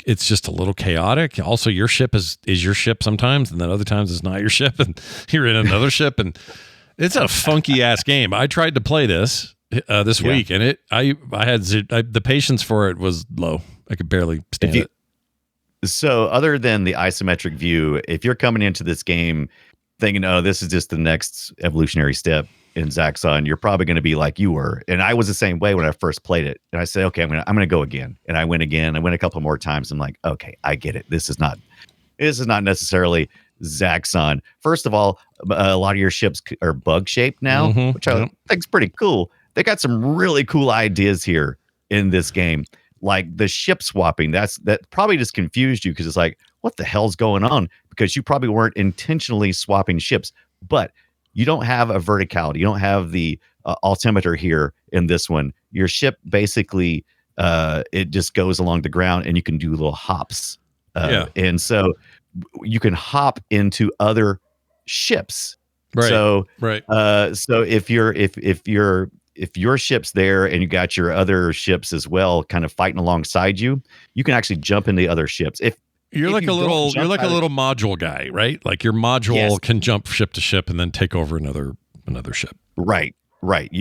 it's just a little chaotic. Also, your ship is your ship sometimes, and then other times it's not your ship, and you're in another ship, and it's a funky ass game. I tried to play this week, and I had the patience for it was low. I could barely stand it. So other than the isometric view, if you're coming into this game thinking, oh, this is just the next evolutionary step in Zaxxon, you're probably going to be like you were. And I was the same way when I first played it. And I said, okay, I'm going to go again. And I went again. I went a couple more times. I'm like, okay, I get it. This is not necessarily Zaxxon. First of all, a lot of your ships are bug shaped now, which I think is pretty cool. They got some really cool ideas here in this game. Like the ship swapping, that probably just confused you because it's like, what the hell's going on? Because you probably weren't intentionally swapping ships, but you don't have a verticality. You don't have the altimeter here in this one. Your ship basically, it just goes along the ground and you can do little hops. And so you can hop into other ships. Right. So, right. So if your ship's there and you got your other ships as well kind of fighting alongside you, you can actually jump into the other ships. You're like a little module guy, right? Like your module can jump ship to ship and then take over another ship. Right.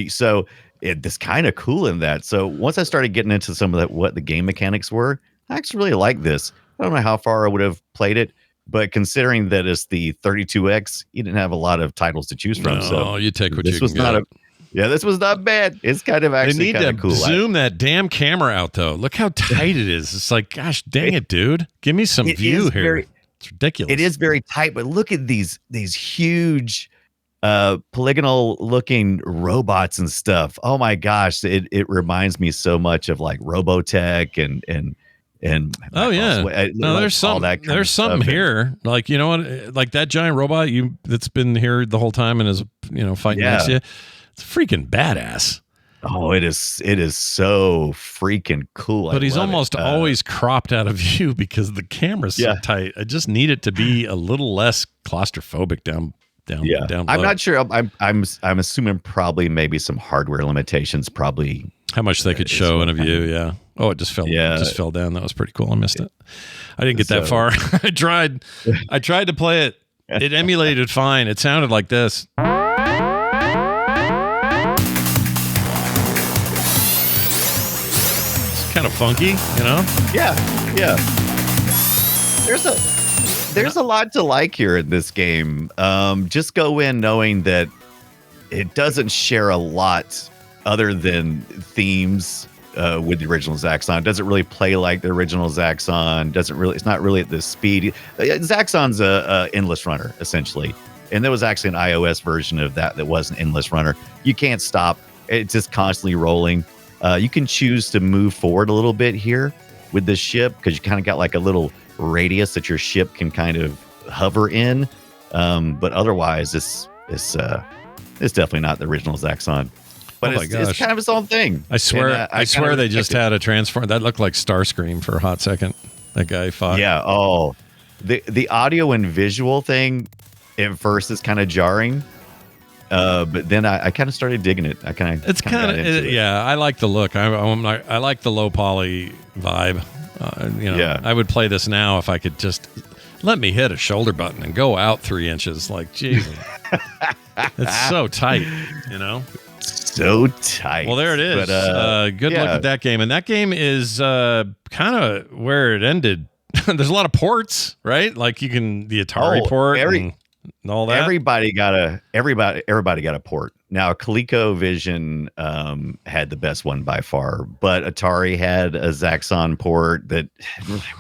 So it's kind of cool in that. So once I started getting into some of what the game mechanics were, I actually really like this. I don't know how far I would have played it, but considering that it's the 32X, you didn't have a lot of titles to choose from. So you take what you can get. This was not bad. It's kind of actually kind of cool. Zoom that damn camera out, though. Look how tight it is. It's like, gosh, dang it, dude. Give me some view here. It's ridiculous. It is very tight, but look at these huge polygonal looking robots and stuff. Oh my gosh, it reminds me so much of like Robotech and oh yeah, no, there's something here. Like, you know what? Like that giant robot that's been here the whole time and is fighting next to you. It's freaking badass. Oh, it is so freaking cool. But he's almost always cropped out of view because the camera's so tight. I just need it to be a little less claustrophobic down below. I'm not sure. I'm assuming probably maybe some hardware limitations. Probably how much they could show in a view. Yeah. Oh, it just fell. Just fell down. That was pretty cool. I missed it. I didn't get that far. I tried to play it. It emulated fine. It sounded like this. Kind of funky, Yeah. There's a lot to like here in this game. Just go in knowing that it doesn't share a lot other than themes with the original Zaxxon. It doesn't really play like the original Zaxxon. It's not really at the speed. Zaxxon's a endless runner essentially, and there was actually an iOS version of that was an endless runner. You can't stop. It's just constantly rolling. You can choose to move forward a little bit here with this ship because you kind of got like a little radius that your ship can kind of hover in. But otherwise, it's definitely not the original Zaxxon. But it's kind of its own thing. I swear, they just had a transform that looked like Starscream for a hot second. That guy fought. Yeah. Oh, The audio and visual thing at first is kind of jarring. But then I kind of started digging it. It's kind of yeah. I like the look. I like the low poly vibe. Yeah. I would play this now if I could just let me hit a shoulder button and go out 3 inches. Like, Jesus, it's so tight. So tight. Well, there it is. But, good look at that game, and that game is kind of where it ended. There's a lot of ports, right? Like the Atari port. And all that. Everybody got a port. Now ColecoVision had the best one by far, but Atari had a Zaxxon port that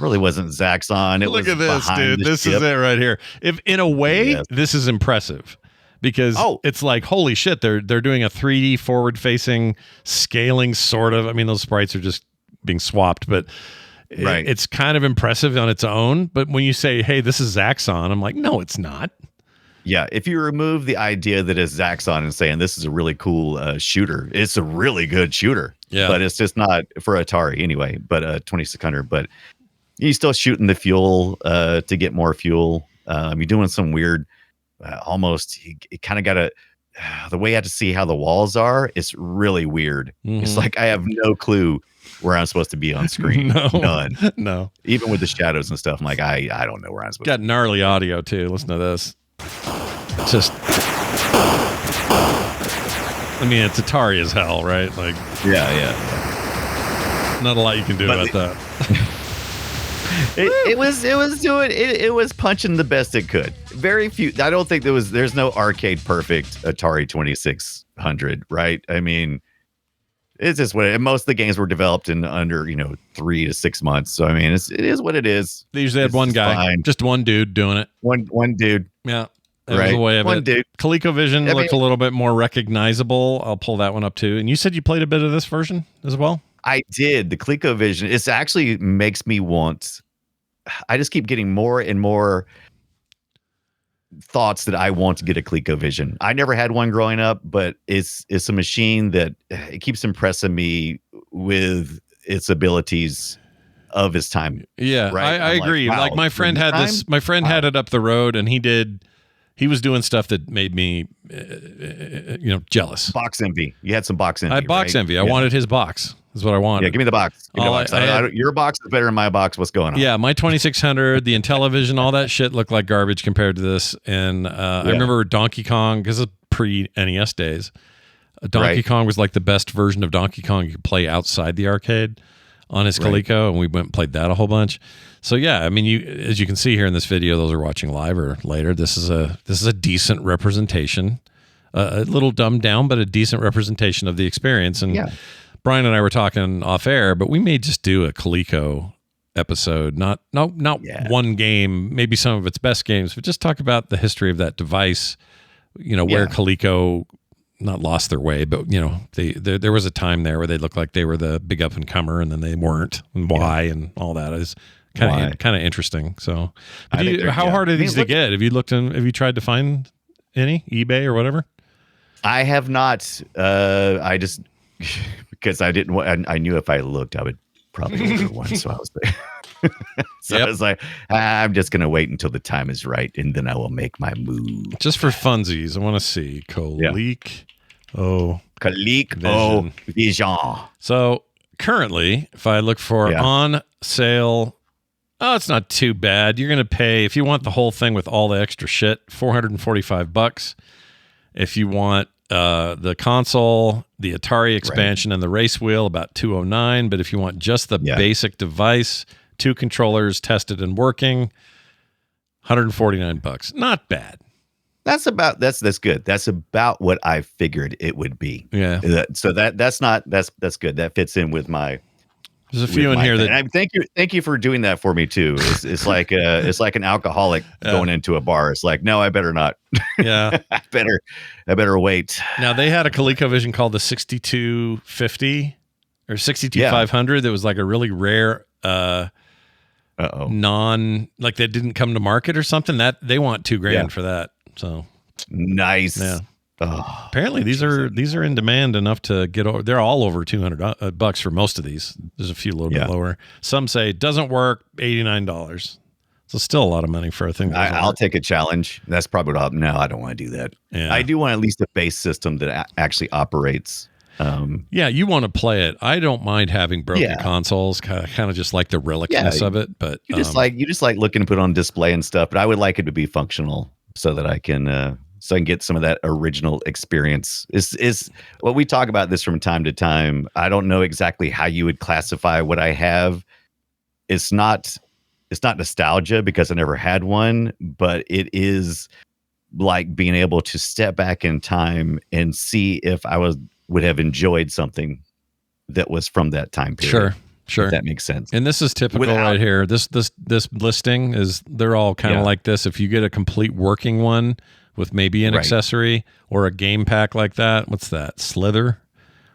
really wasn't Zaxxon. Look at this, dude. This is it right here. If in a way, this is impressive because it's like, holy shit, they're doing a 3D forward-facing scaling sort of. I mean, those sprites are just being swapped, but it's kind of impressive on its own. But when you say, hey, this is Zaxxon, I'm like, no, it's not. Yeah, if you remove the idea that it's Zaxxon and saying this is a really cool shooter, it's a really good shooter. Yeah, but it's just not for Atari anyway. But 2600, but you're still shooting the fuel to get more fuel. You're doing some weird, almost. You kind of got to the way you have to see how the walls are. It's really weird. Mm-hmm. It's like I have no clue where I'm supposed to be on screen. None. No. Even with the shadows and stuff, I'm like I don't know where I'm supposed to be. Got gnarly audio too. Listen to this. Just, I mean, it's Atari as hell, right? Like, yeah. Not a lot you can do about that. It was punching the best it could. Very few. I don't think there's no arcade perfect Atari 2600, right? I mean, it's just most of the games were developed in under 3 to 6 months. So I mean, it is what it is. They usually had one guy, just one dude doing it. One dude. Yeah. That was the way of it. Dude. ColecoVision looked a little bit more recognizable. I'll pull that one up too. And you said you played a bit of this version as well? I did. The ColecoVision. It actually makes me want. I just keep getting more and more thoughts that I want to get a ColecoVision. I never had one growing up, but it's a machine that it keeps impressing me with its abilities of its time. Yeah, right? I agree. Like my friend had this. My friend had it up the road, and he was doing stuff that made me, jealous. Box envy. You had some box envy. I had box envy. I wanted his box. Is what I wanted. Yeah, give me the box. Give me the box. Your box is better than my box. What's going on? Yeah, my 2600, the Intellivision, all that shit looked like garbage compared to this. And I remember Donkey Kong, because it's pre-NES days. Donkey Kong was like the best version of Donkey Kong you could play outside the arcade on his Coleco, and we went and played that a whole bunch. So yeah, I mean, as you can see here in this video, those are watching live or later. This is a decent representation, a little dumbed down, but a decent representation of the experience. And Brian and I were talking off air, but we may just do a Coleco episode, not one game, maybe some of its best games, but just talk about the history of that device. Where Coleco not lost their way, but there was a time there where they looked like they were the big up and comer, and then they weren't, and why, and all that is kind of interesting. So, how hard are these to get? Have you tried to find any eBay or whatever? I have not. I just because I didn't. I knew if I looked, I would probably order one. So I was there. I was like, I'm just gonna wait until the time is right, and then I will make my move. Just for funsies, I want to see ColecoVision. So currently, if I look for on sale, it's not too bad. You're gonna pay, if you want the whole thing with all the extra shit, $445. If you want the console, the Atari expansion, and the race wheel, about $209. But if you want just the basic device, 2 controllers tested and working, $149. Not bad. That's good. That's about what I figured it would be. Yeah. So that's good. That fits in with my. There's a few in here that. Thank you for doing that for me too. It's like an alcoholic going into a bar. It's like, no, I better not. Yeah. I better wait. Now they had a ColecoVision called the 6250 or 62500. That was like a really rare. Like they didn't come to market or something. That they want $2,000 for that. So nice. Yeah. Oh, apparently these are in demand enough to get over. They're all over $200 for most of these. There's a few a little bit lower. Some say it doesn't work, $89. So still a lot of money for a thing. I'll take a challenge. That's probably what no, I don't want to do that. Yeah. I do want at least a base system that actually operates. Yeah, you want to play it. I don't mind having broken Yeah. consoles. Kind of just like the relicness of it. But You just like looking to put on display and stuff. But I would like it to be functional so that I can get some of that original experience. Is what we talk about this from time to time. I don't know exactly how you would classify what I have. It's not nostalgia because I never had one, but it is like being able to step back in time and see if I would have enjoyed something that was from that time period. Sure. If that makes sense. And this is typical right here. This listing is, they're all kind of like this. If you get a complete working one with maybe an accessory or a game pack like that, what's that? Slither?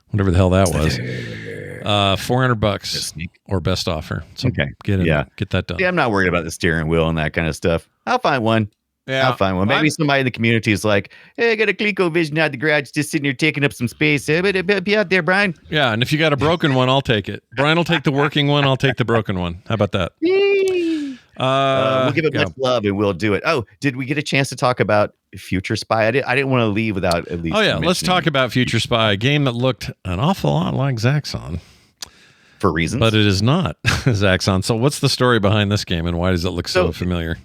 Whatever the hell that was. $400 or best offer. So get that done. Yeah, I'm not worried about the steering wheel and that kind of stuff. I'll find one. Yeah, I'll find one. Maybe somebody in the community is like, "Hey, I got a ColecoVision out the garage, just sitting here taking up some space. Be out there, Brian." Yeah, and if you got a broken one, I'll take it. Brian will take the working one. I'll take the broken one. How about that? We'll give it much love and we'll do it. Oh, did we get a chance to talk about Future Spy? I didn't want to leave without at least. Oh yeah, let's talk about Future Spy, a game that looked an awful lot like Zaxxon. For reasons, but it is not Zaxxon. So what's the story behind this game and why does it look so familiar?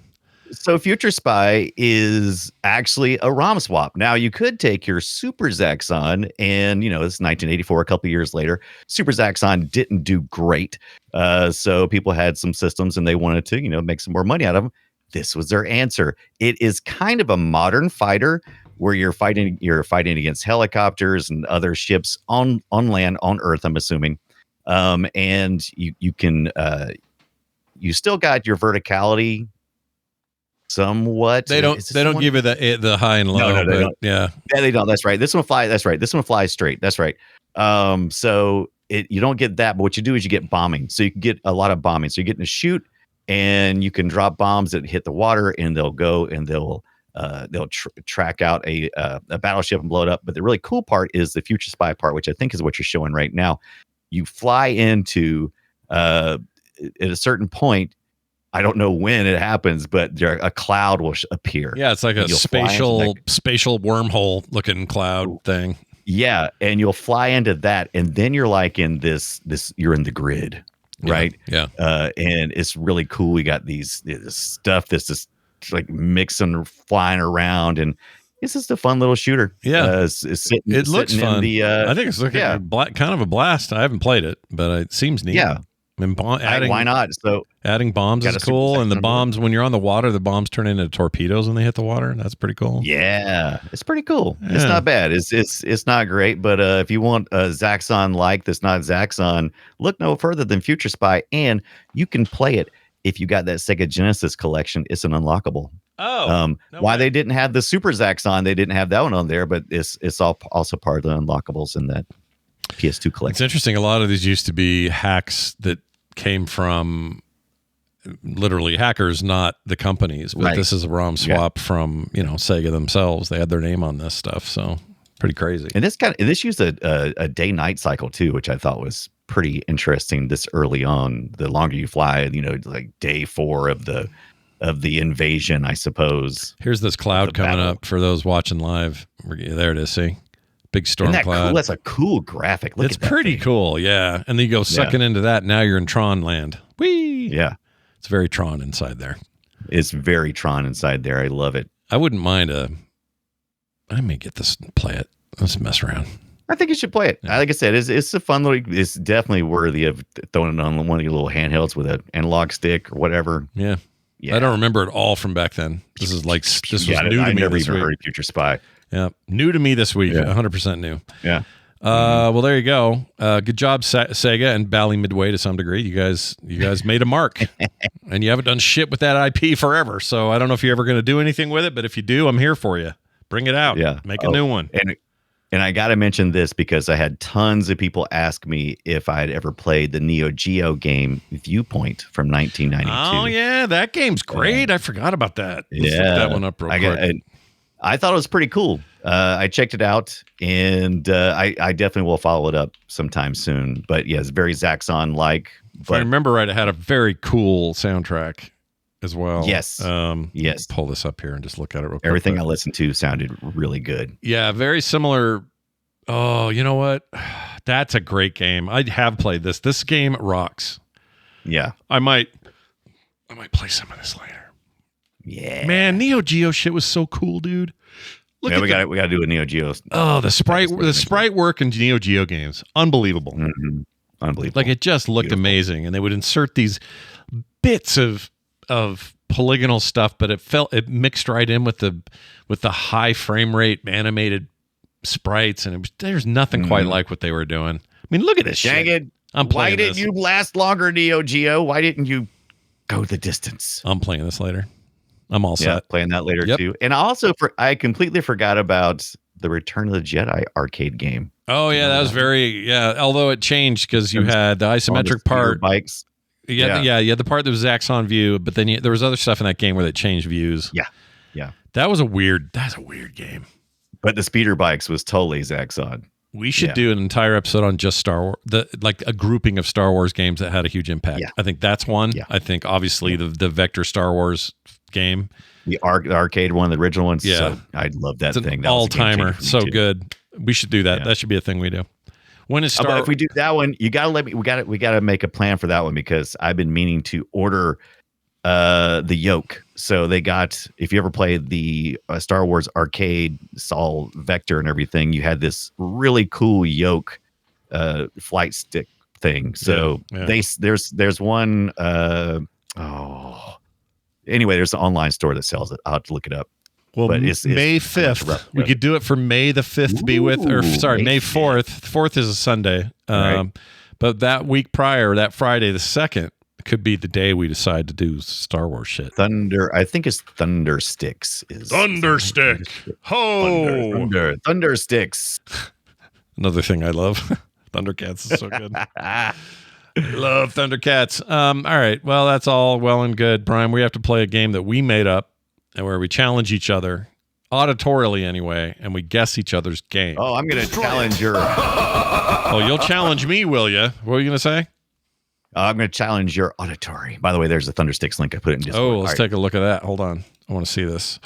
So Future Spy is actually a ROM swap. Now you could take your Super Zaxxon and, it's 1984, a couple years later. Super Zaxxon didn't do great. So people had some systems and they wanted to, make some more money out of them. This was their answer. It is kind of a modern fighter where you're fighting against helicopters and other ships on land, on Earth, I'm assuming. And you can, you still got your verticality somewhat. They don't give you the high and low. No, they don't. Yeah, they don't. That's right. This one flies straight. That's right. So you don't get that, but what you do is you get bombing. So you can get a lot of bombing. So you're getting to shoot, and you can drop bombs that hit the water, and they'll go and they'll track out a battleship and blow it up. But the really cool part is the Future Spy part, which I think is what you're showing right now. You fly into at a certain point. I don't know when it happens, but a cloud will appear. Yeah, it's like a spatial wormhole looking cloud thing. Yeah, and you'll fly into that, and then you're like in this you're in the grid, right? Yeah. And it's really cool. We got this stuff that's just like mixing, flying around, and it's just a fun little shooter. Yeah, it looks fun. I think it's looking kind of a blast. I haven't played it, but it seems neat. Yeah. And why not? So adding bombs is cool, and the bombs when you're on the water, the bombs turn into torpedoes when they hit the water. That's pretty cool. Yeah, it's pretty cool. Yeah. It's not bad. It's not great, but if you want a Zaxxon like that's not Zaxxon, look no further than Future Spy, and you can play it if you got that Sega Genesis collection. It's an unlockable. Oh, why they didn't have the Super Zaxxon? They didn't have that one on there, but it's all also part of the unlockables in that PS2 collection. It's interesting. A lot of these used to be hacks that came from literally hackers, not the companies. But this is a ROM swap from Sega themselves. They had their name on this stuff, so pretty crazy. And this used a day-night cycle too, which I thought was pretty interesting. This early on, the longer you fly, like day 4 of the invasion, I suppose. Here's this cloud coming up for those watching live. There it is. See. Big storm cloud. Cool? That's a cool graphic. It's pretty cool, yeah. And then you go sucking into that. Now you're in Tron land. Whee! Yeah. It's very Tron inside there. It's very Tron inside there. I love it. I wouldn't mind I may get this and play it. Let's mess around. I think you should play it. Yeah. Like I said, it's a fun little. It's definitely worthy of throwing it on one of your little handhelds with an analog stick or whatever. Yeah. I don't remember it all from back then. This was new to me. I never even heard of Future Spy. Yeah, new to me this week. 100% new. Yeah. Well, there you go. Good job, Sega and Bally Midway to some degree. You guys made a mark, and you haven't done shit with that IP forever. So I don't know if you're ever going to do anything with it, but if you do, I'm here for you. Bring it out. Yeah. Make a new one. And I got to mention this because I had tons of people ask me if I'd ever played the Neo Geo game Viewpoint from 1992. Oh yeah, that game's great. I forgot about that. Let's look that one up real quick. I thought it was pretty cool. I checked it out, and I definitely will follow it up sometime soon. But yeah, it's very Zaxxon-like. If I remember right, it had a very cool soundtrack. as well. Yes. Yes. Pull this up here and just look at it real quick. Everything I listened to sounded really good. Yeah, very similar. Oh, you know what? That's a great game. I have played this. This game rocks. Yeah. I might play some of this later. Yeah. Man, Neo Geo shit was so cool, dude. Look at we got to do a Neo Geo. Oh, the sprite work in Neo Geo games, unbelievable. Mm-hmm. Unbelievable. Like it just looked amazing, and they would insert these bits of polygonal stuff, but it mixed right in with the high frame rate animated sprites, and there's nothing quite like what they were doing. I mean, look at this shit. Dang it! Why didn't you last longer, Neo Geo? Why didn't you go the distance? I'm playing this later. I'm all set. Playing that later too. And also, I completely forgot about the Return of the Jedi arcade game. Oh yeah, that was although it changed because you had the isometric part. Bikes. You had the part that was Zaxxon view, but then there was other stuff in that game where they changed views. Yeah. That's a weird game. But the speeder bikes was totally Zaxxon. We should do an entire episode on just Star Wars, like a grouping of Star Wars games that had a huge impact. Yeah. I think that's one. Yeah. I think obviously the Vector Star Wars game, the arcade one, the original one. Yeah, so I love that thing. All timer, so good. We should do that. Yeah. That should be a thing we do. When is if we do that one, you gotta let me. We gotta make a plan for that one because I've been meaning to order the yoke. So they got, if you ever played the Star Wars arcade, Saul Vector and everything, you had this really cool yoke flight stick thing. So there's one. Anyway, there's an online store that sells it. I'll have to look it up. Well, but it's May 5th. We could do it for May the 5th. May 4th. 4th is a Sunday. Right. But that week prior, that Friday the 2nd, could be the day we decide to do Star Wars shit. I think it's Thunder Sticks. Thunderstick. Ho! Thunder Sticks. Another thing I love. Thundercats is so good. Love Thundercats. All right. Well, that's all well and good, Brian. We have to play a game that we made up and where we challenge each other, auditorially anyway, and we guess each other's game. Oh, I'm going to challenge your... Oh, you'll challenge me, will you? What are you going to say? I'm going to challenge your auditory. By the way, there's a Thundersticks link. I put it in Discord. Oh, let's take a look at that. Hold on. I want to see this.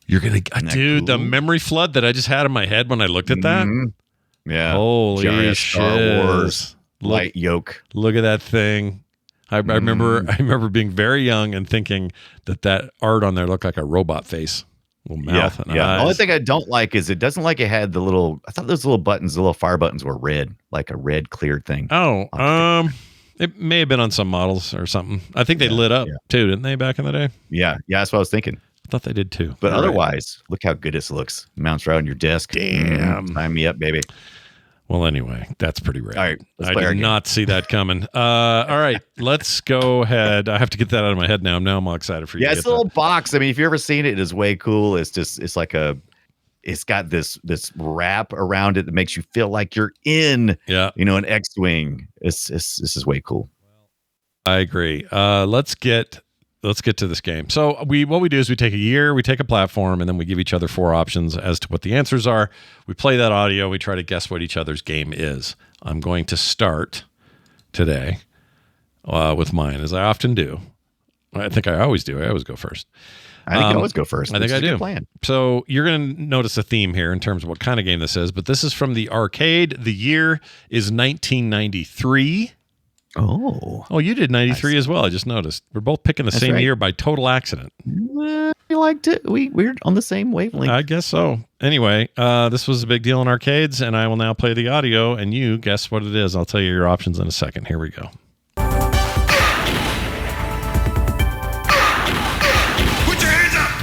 You're going to... Dude, cool? The memory flood that I just had in my head when I looked at that? Mm-hmm. Yeah. Holy shit. Star Wars light yoke. Look at that thing. I remember being very young and thinking that art on there looked like a robot face. Little mouth and eyes. The only thing I don't like is it doesn't like it had the little... I thought those little buttons, the little fire buttons were red, like a red cleared thing. Oh, it may have been on some models or something. I think they lit up too, didn't they, back in the day? Yeah, that's what I was thinking. I thought they did too. But otherwise, look how good this looks. Mounts right on your desk. Damn. Sign me up, baby. Well, anyway, that's pretty rare. All right, I did not see that coming. All right, let's go ahead. I have to get that out of my head now. Now I'm all excited for you. Yeah, it's a little box. I mean, if you've ever seen it, it is way cool. It's like it's got this wrap around it that makes you feel like you're in, an X-wing. This is way cool. I agree. Let's get to this game. So what we do is we take a year, we take a platform, and then we give each other 4 options as to what the answers are. We play that audio. We try to guess what each other's game is. I'm going to start today with mine, as I often do. I think I always do. I always go first. I think I always go first. I think I do. So you're going to notice a theme here in terms of what kind of game this is, but this is from the arcade. The year is 1993. Oh, you did 93 as well. I just noticed. We're both picking the same year by total accident. We liked it. We're on the same wavelength. I guess so. Anyway, this was a big deal in arcades, and I will now play the audio, and you guess what it is. I'll tell you your options in a second. Here we go. Put your hands up!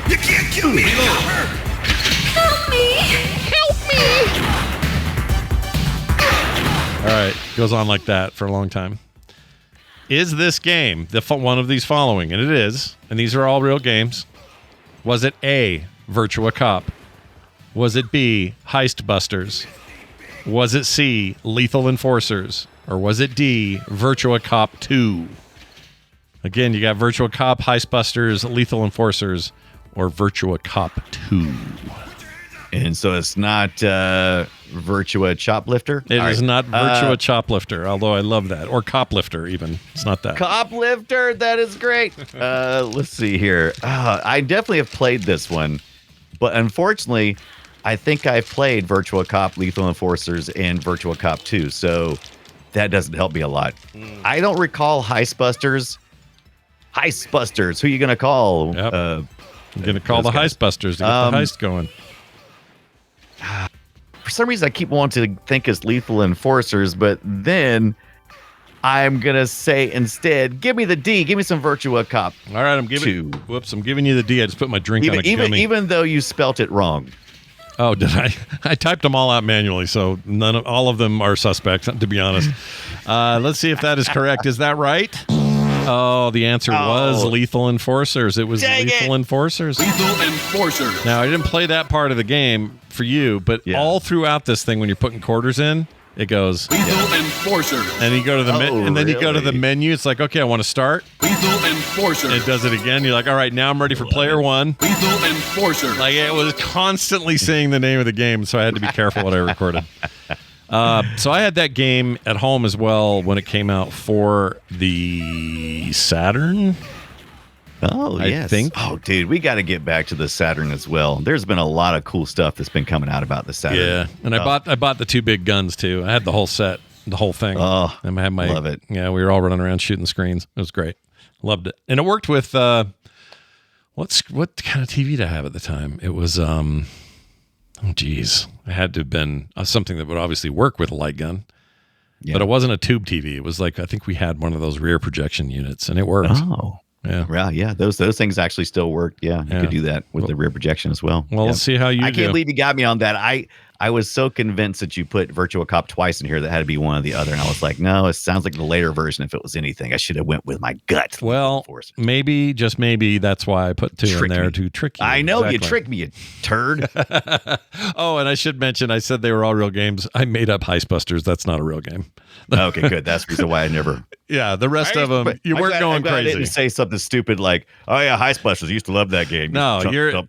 You can't kill me! Help me! All right, goes on like that for a long time. Is this game one of these following? And it is, and these are all real games. Was it A, Virtua Cop? Was it B, Heist Busters? Was it C, Lethal Enforcers? Or was it D, Virtua Cop 2? Again, you got Virtua Cop, Heist Busters, Lethal Enforcers, or Virtua Cop 2. And so it's not Virtua Choplifter? It is not Virtua Choplifter, although I love that. Or Coplifter, even. It's not that. Coplifter, that is great. Let's see here. I definitely have played this one, but unfortunately, I think I've played Virtua Cop, Lethal Enforcers, and Virtua Cop 2, so that doesn't help me a lot. I don't recall Heistbusters. Heistbusters, who are you going to call? Yep. I'm going to call the Heistbusters to get the heist going. For some reason, I keep wanting to think it's Lethal Enforcers, but then I'm going to say instead, give me the D. Give me some Virtua Cop. All right, I'm giving you the D. I just put my drink on a gummy. Even though you spelt it wrong. Oh, did I? I typed them all out manually, so all of them are suspects, to be honest. Let's see if that is correct. Is that right? Oh, the answer was Lethal Enforcers. It was Lethal Enforcers. Lethal Enforcers. Now, I didn't play that part of the game for you, but all throughout this thing, when you're putting quarters in, it goes Lethal Enforcers. And you go to the you go to the menu. It's like, okay, I want to start. Lethal Enforcers. It does it again. You're like, all right, now I'm ready for player one. Lethal Enforcers. Like, it was constantly saying the name of the game, so I had to be careful what I recorded. So I had that game at home as well when it came out for the Saturn. Oh, yes. I think. Oh, dude, we got to get back to the Saturn as well. There's been a lot of cool stuff that's been coming out about the Saturn. Yeah, and I bought the two big guns too. I had the whole set, the whole thing. Oh, and I had love it. Yeah, we were all running around shooting screens. It was great. Loved it, and it worked with what kind of TV did I have at the time? It was oh geez, it had to have been something that would obviously work with a light gun. Yeah. But it wasn't a tube TV. It was like, I think we had one of those rear projection units, and it worked. Oh. Yeah. Well, yeah, those things actually still work. Yeah, you could do that with the rear projection as well. Well, let's see how you do. I can't believe you got me on that. I was so convinced that you put Virtua Cop twice in here that had to be one or the other. And I was like, no, it sounds like the later version. If it was anything, I should have went with my gut. Well, maybe, just maybe, that's why I put two in there to trick you. I know, you tricked me, you turd. Oh, and I should mention, I said they were all real games. I made up Heistbusters. That's not a real game. Okay, good. That's the reason why I never. Yeah, the rest of them, you weren't going crazy. I didn't say something stupid like, "Oh yeah, Heistbusters. Used to love that game." No,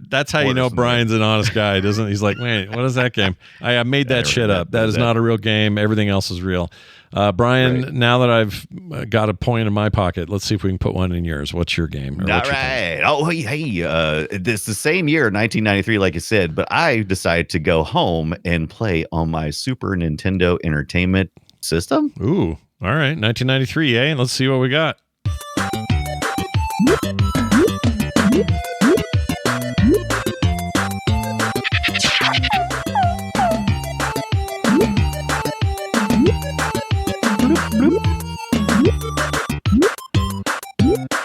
that's how you know Brian's an honest guy, doesn't he? He's like, "Wait, what is that game? I made that shit up. That is not a real game. Everything else is real." Brian, now that I've got a point in my pocket, let's see if we can put one in yours. What's your game? All right. Oh, hey, this the same year, 1993, like you said, but I decided to go home and play on my Super Nintendo Entertainment System. Ooh. All right, 1993, eh? Let's see what we got.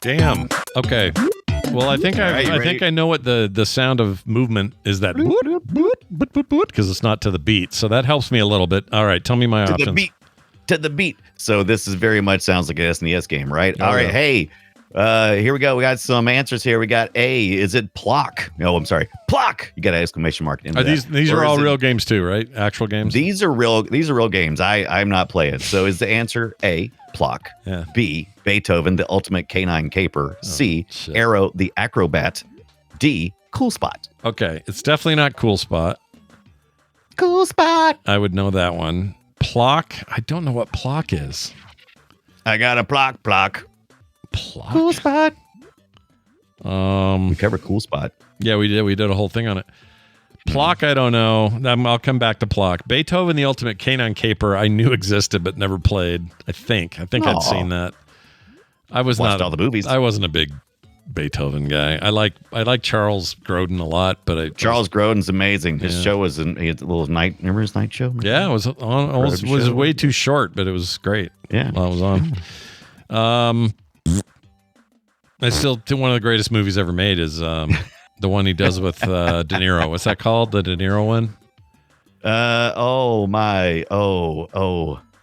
Damn. Okay. Well, I think I know what the sound of movement is. That because it's not to the beat, so that helps me a little bit. All right, tell me my options. To the beat. So this is very much sounds like an SNES game, right? All right. Hey, here we go. We got some answers here. We got A. Is it Plock? No, I'm sorry. Plock. You got an exclamation mark. These are all real games too, right? Actual games. These are real games. I'm not playing. So is the answer A. Plock? Yeah. B. Beethoven, the ultimate canine caper. C. Arrow, the acrobat. D. Cool Spot. Okay, it's definitely not Cool Spot. Cool Spot. I would know that one. Plock. I don't know what Plock is. I got a Plock. Plock. Cool Spot. We covered Cool Spot. Yeah, we did. We did a whole thing on it. Plock, I don't know. I'll come back to Plock. Beethoven, the Ultimate Canine Caper, I knew existed but never played. I think I'd seen that. I was watched all the movies. I wasn't a big Beethoven guy. I like Charles Grodin a lot, but Charles Grodin's amazing. His show was he had a little night. Remember his night show? Yeah, it was was way too short, but it was great. Yeah, while it was on. It's still one of the greatest movies ever made. Is the one he does with De Niro. What's that called? The De Niro one? I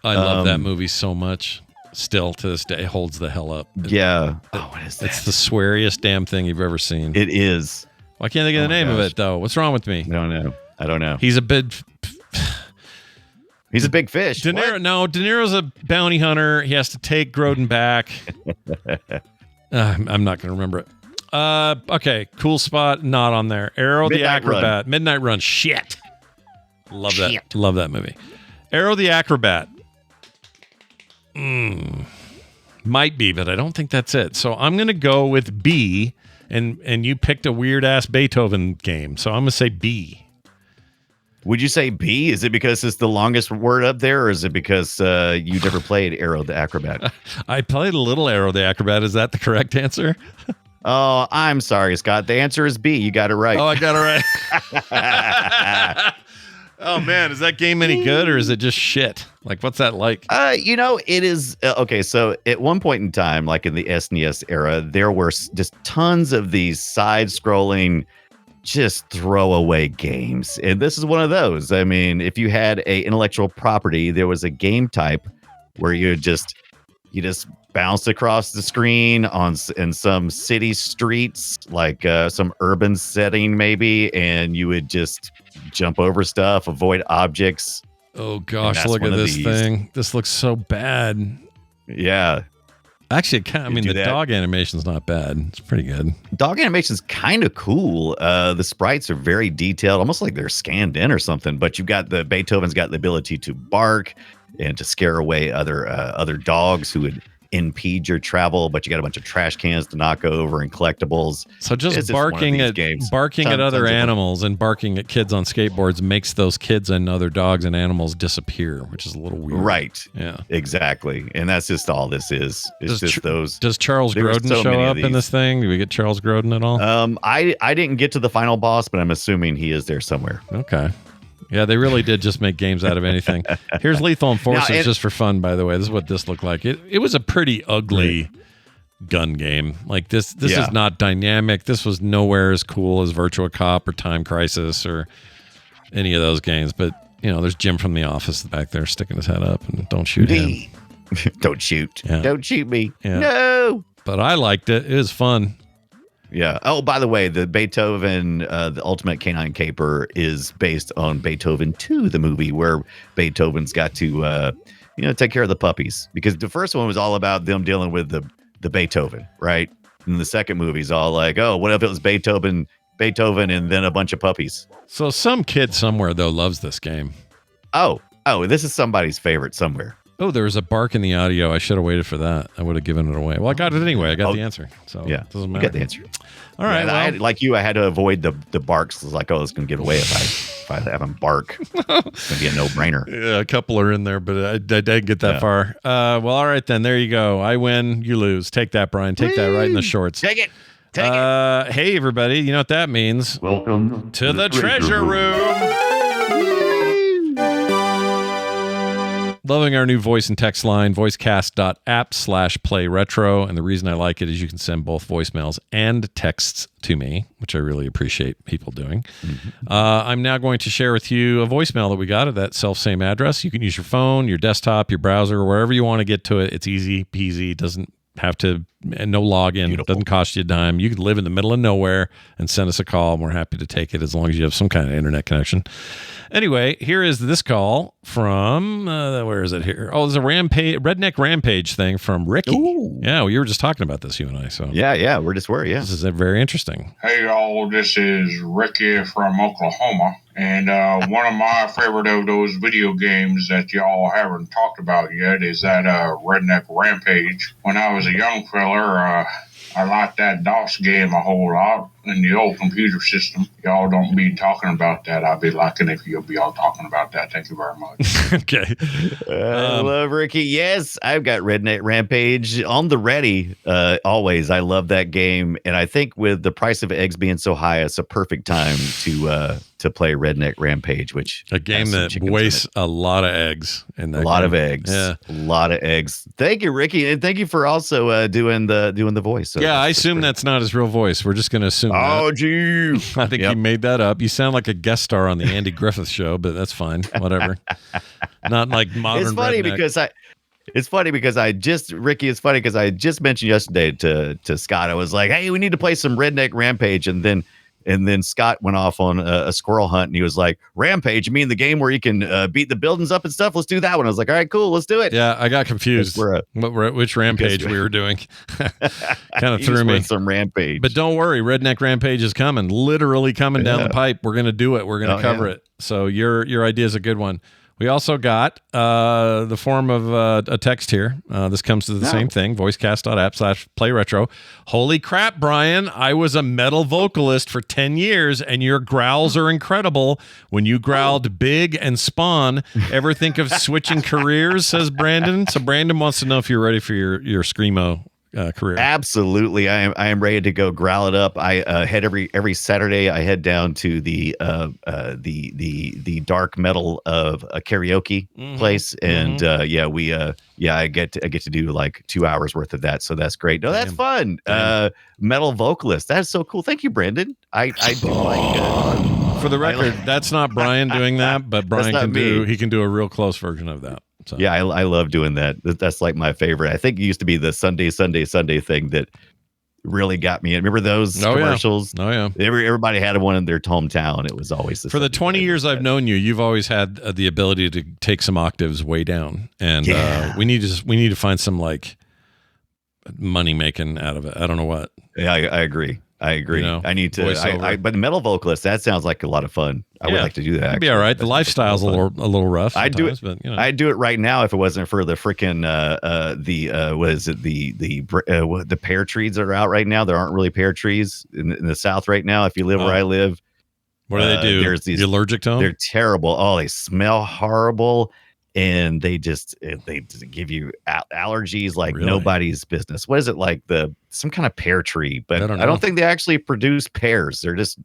love that movie so much. Still to this day holds the hell up. What is that? It's the sweariest damn thing you've ever seen. It is. Why can't I get the name of it though? What's wrong with me? I don't know. He's a big fish. De Niro's a bounty hunter. He has to take Grodin back. I'm not going to remember it. Okay, cool spot, not on there. Arrow the Midnight Acrobat. Midnight Run. Shit. Love that. Shit. Love that movie. Arrow the Acrobat. Might be, but I don't think that's it. So I'm going to go with B, and you picked a weird-ass Beethoven game, so I'm going to say B. Would you say B? Is it because it's the longest word up there, or is it because you never played Arrow the Acrobat? I played a little Arrow the Acrobat. Is that the correct answer? Oh, I'm sorry, Scott. The answer is B. You got it right. Oh, I got it right. Oh, man. Is that game any good, or is it just shit? Like, what's that like? It is. Okay, so at one point in time, like in the SNES era, there were just tons of these side-scrolling, just throwaway games. And this is one of those. I mean, if you had a intellectual property, there was a game type where you just bounced across the screen in some city streets, like some urban setting maybe, and you would just jump over stuff, avoid objects. Oh gosh, look at this thing. This looks so bad. Yeah. Actually, the dog animation's not bad. It's pretty good. Dog animation's kind of cool. The sprites are very detailed, almost like they're scanned in or something. But Beethoven's got the ability to bark and to scare away other dogs who would impede your travel. But you got a bunch of trash cans to knock over and collectibles. So just barking at other animals and barking at kids on skateboards makes those kids and other dogs and animals disappear, which is a little weird. Right. Yeah. Exactly. And that's just all this is. It's just those. Does Charles Grodin show up in this thing? Do we get Charles Grodin at all? I didn't get to the final boss, but I'm assuming he is there somewhere. Okay. Yeah, they really did just make games out of anything. Here's Lethal Enforcers just for fun, by the way. This is what this looked like. It was a pretty ugly gun game. Like this is not dynamic. This was nowhere as cool as Virtua Cop or Time Crisis or any of those games. But, there's Jim from The Office back there sticking his head up, and don't shoot him. Don't shoot. Yeah. Don't shoot me. Yeah. No. But I liked it. It was fun. Yeah. Oh, by the way, the Beethoven, the Ultimate Canine Caper is based on Beethoven 2, the movie where Beethoven's got to, take care of the puppies, because the first one was all about them dealing with the Beethoven, right? And the second movie's all like, oh, what if it was Beethoven, and then a bunch of puppies? So some kid somewhere though loves this game. Oh, this is somebody's favorite somewhere. Oh, there was a bark in the audio. I should have waited for that. I would have given it away. Well, I got it anyway. I got the answer. So yeah, it doesn't matter. You got the answer. All right. Yeah, I had to avoid the barks. I was like, it's going to get away if I have him bark. It's going to be a no-brainer. Yeah, a couple are in there, but I didn't get that far. Well, all right then. There you go. I win. You lose. Take that, Brian. Take that right in the shorts. Take it. Take it. Hey, everybody. You know what that means? Welcome to the treasure room. Loving our new voice and text line, voicecast.app/playretro. And the reason I like it is you can send both voicemails and texts to me, which I really appreciate people doing. Mm-hmm. I'm now going to share with you a voicemail that we got at that self-same address. You can use your phone, your desktop, your browser, wherever you want to get to it. It's easy peasy. Doesn't have to, no login. Beautiful. Doesn't cost you a dime. You can live in the middle of nowhere and send us a call, and we're happy to take it as long as you have some kind of internet connection. Anyway, here is this call from, where is it here? Oh, there's a redneck rampage thing from Ricky. Ooh. Yeah, well, you were just talking about this, you and I. So yeah, yeah, This is very interesting. Hey, y'all, this is Ricky from Oklahoma. And one of my favorite of those video games that y'all haven't talked about yet is that Redneck Rampage. When I was a young feller, I liked that DOS game a whole lot in the old computer system. Y'all don't be talking about that. I'd be liking if you'll be all talking about that. Thank you very much. Okay. I love Ricky. Yes, I've got Redneck Rampage on the ready. Always. I love that game. And I think with the price of eggs being so high, it's a perfect time to play Redneck Rampage, which a game that wastes a lot of eggs in that. A lot of eggs. Yeah. A lot of eggs. Thank you, Ricky, and thank you for also doing the voice. So yeah, I assume that's not his real voice. We're just going to assume. Oh, gee. I think he made that up. You sound like a guest star on the Andy Griffith Show, but that's fine. Whatever. Not like modern. It's funny redneck. It's funny because I just mentioned yesterday to Scott. I was like, hey, we need to play some Redneck Rampage, and then And then Scott went off on a squirrel hunt, and he was like, Rampage, you mean the game where you can beat the buildings up and stuff? Let's do that one. I was like, all right, cool, let's do it. Yeah, I got confused. Which Rampage we were doing. Kind of threw me. Some Rampage. But don't worry, Redneck Rampage is coming, literally coming down the pipe. We're going to do it. We're going to cover it. So your idea is a good one. We also got the form of a text here. This comes to the same thing, voicecast.app/playretro. Holy crap, Brian. I was a metal vocalist for 10 years, and your growls are incredible. When you growled Big and Spawn, ever think of switching careers, says Brandon. So Brandon wants to know if you're ready for your Screamo career. Absolutely. I am ready to go growl it up. I head every Saturday. I head down to the dark metal of a karaoke place, and I get to do like 2 hours worth of that. So that's great. No, that's fun. Metal vocalist. That's so cool. Thank you, Brandon. I do like. For the record, that's not Brian doing that, but Brian can do a real close version of that. So. Yeah, I love doing that. That's like my favorite. I think it used to be the Sunday thing that really got me. Remember those commercials? Oh, yeah. Everybody had one in their hometown. It was always for the 20 years I've known you. You've always had the ability to take some octaves way down, and we need to find some like money making out of it. I don't know what. Yeah, I agree. You know, I need to. But the metal vocalist, that sounds like a lot of fun. I would like to do that. It'd be all right. The lifestyle's a little rough. I'd do it. But, you know. I'd do it right now if it wasn't for the freaking the pear trees that are out right now. There aren't really pear trees in the South right now. If you live where I live, what do they do? There's you allergic to them? They're terrible. Oh, they smell horrible. And they just give you allergies like nobody's business. What is it, like some kind of pear tree? But I don't think they actually produce pears. They're just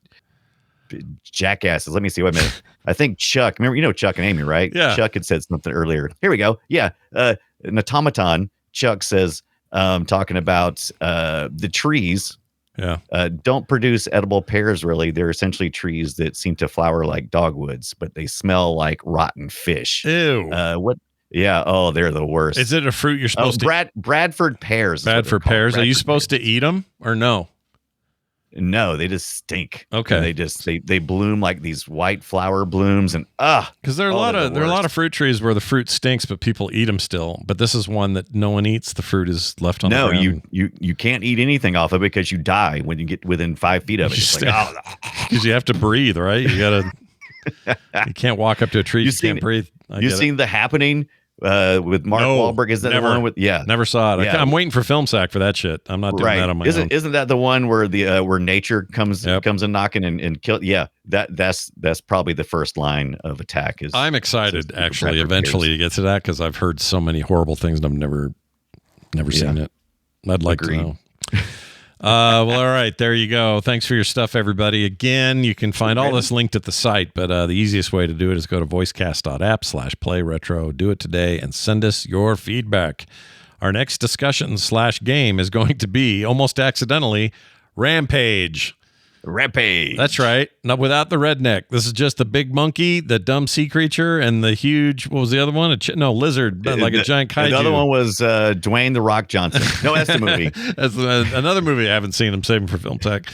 jackasses. Let me see. Wait a minute. I think Chuck. Remember, Chuck and Amy, right? Yeah. Chuck had said something earlier. Here we go. Yeah. An automaton. Chuck says, talking about the trees. Yeah. Don't produce edible pears, really. They're essentially trees that seem to flower like dogwoods, but they smell like rotten fish. Ew. What? Yeah. Oh, they're the worst. Is it a fruit you're supposed to? Bradford pears. Bradford pears. Are you supposed to eat them or no? No, they just stink. Okay. They bloom like these white flower blooms, and because there are a lot of fruit trees where the fruit stinks, but people eat them still. But this is one that no one eats. The fruit is left on the ground. No, you can't eat anything off of it because you die when you get within 5 feet of it. Because you have to breathe, right? You can't walk up to a tree. You can't breathe. You've seen The Happening? With Mark Wahlberg, is that the one with? Yeah, never saw it. Yeah. I'm waiting for Film Sack for that shit. I'm not doing that on my own. Isn't that the one where the where nature comes and knocking and kill? Yeah, that's probably the first line of attack. I'm excited actually eventually to get to that because I've heard so many horrible things and I've never seen it. I'd like to know. Well, all right, there you go. Thanks for your stuff, everybody. Again, you can find all this linked at the site, but the easiest way to do it is go to voicecast.app/playretro. Do it today and send us your feedback. Our next discussion/game is going to be, almost accidentally, Rampage. That's right. Not without the redneck. This is just the big monkey, the dumb sea creature, and the huge, what was the other one? Lizard, like a giant kaiju. The other one was Dwayne The Rock Johnson. No, that's the movie. That's another movie I haven't seen. I'm saving for Film Tech.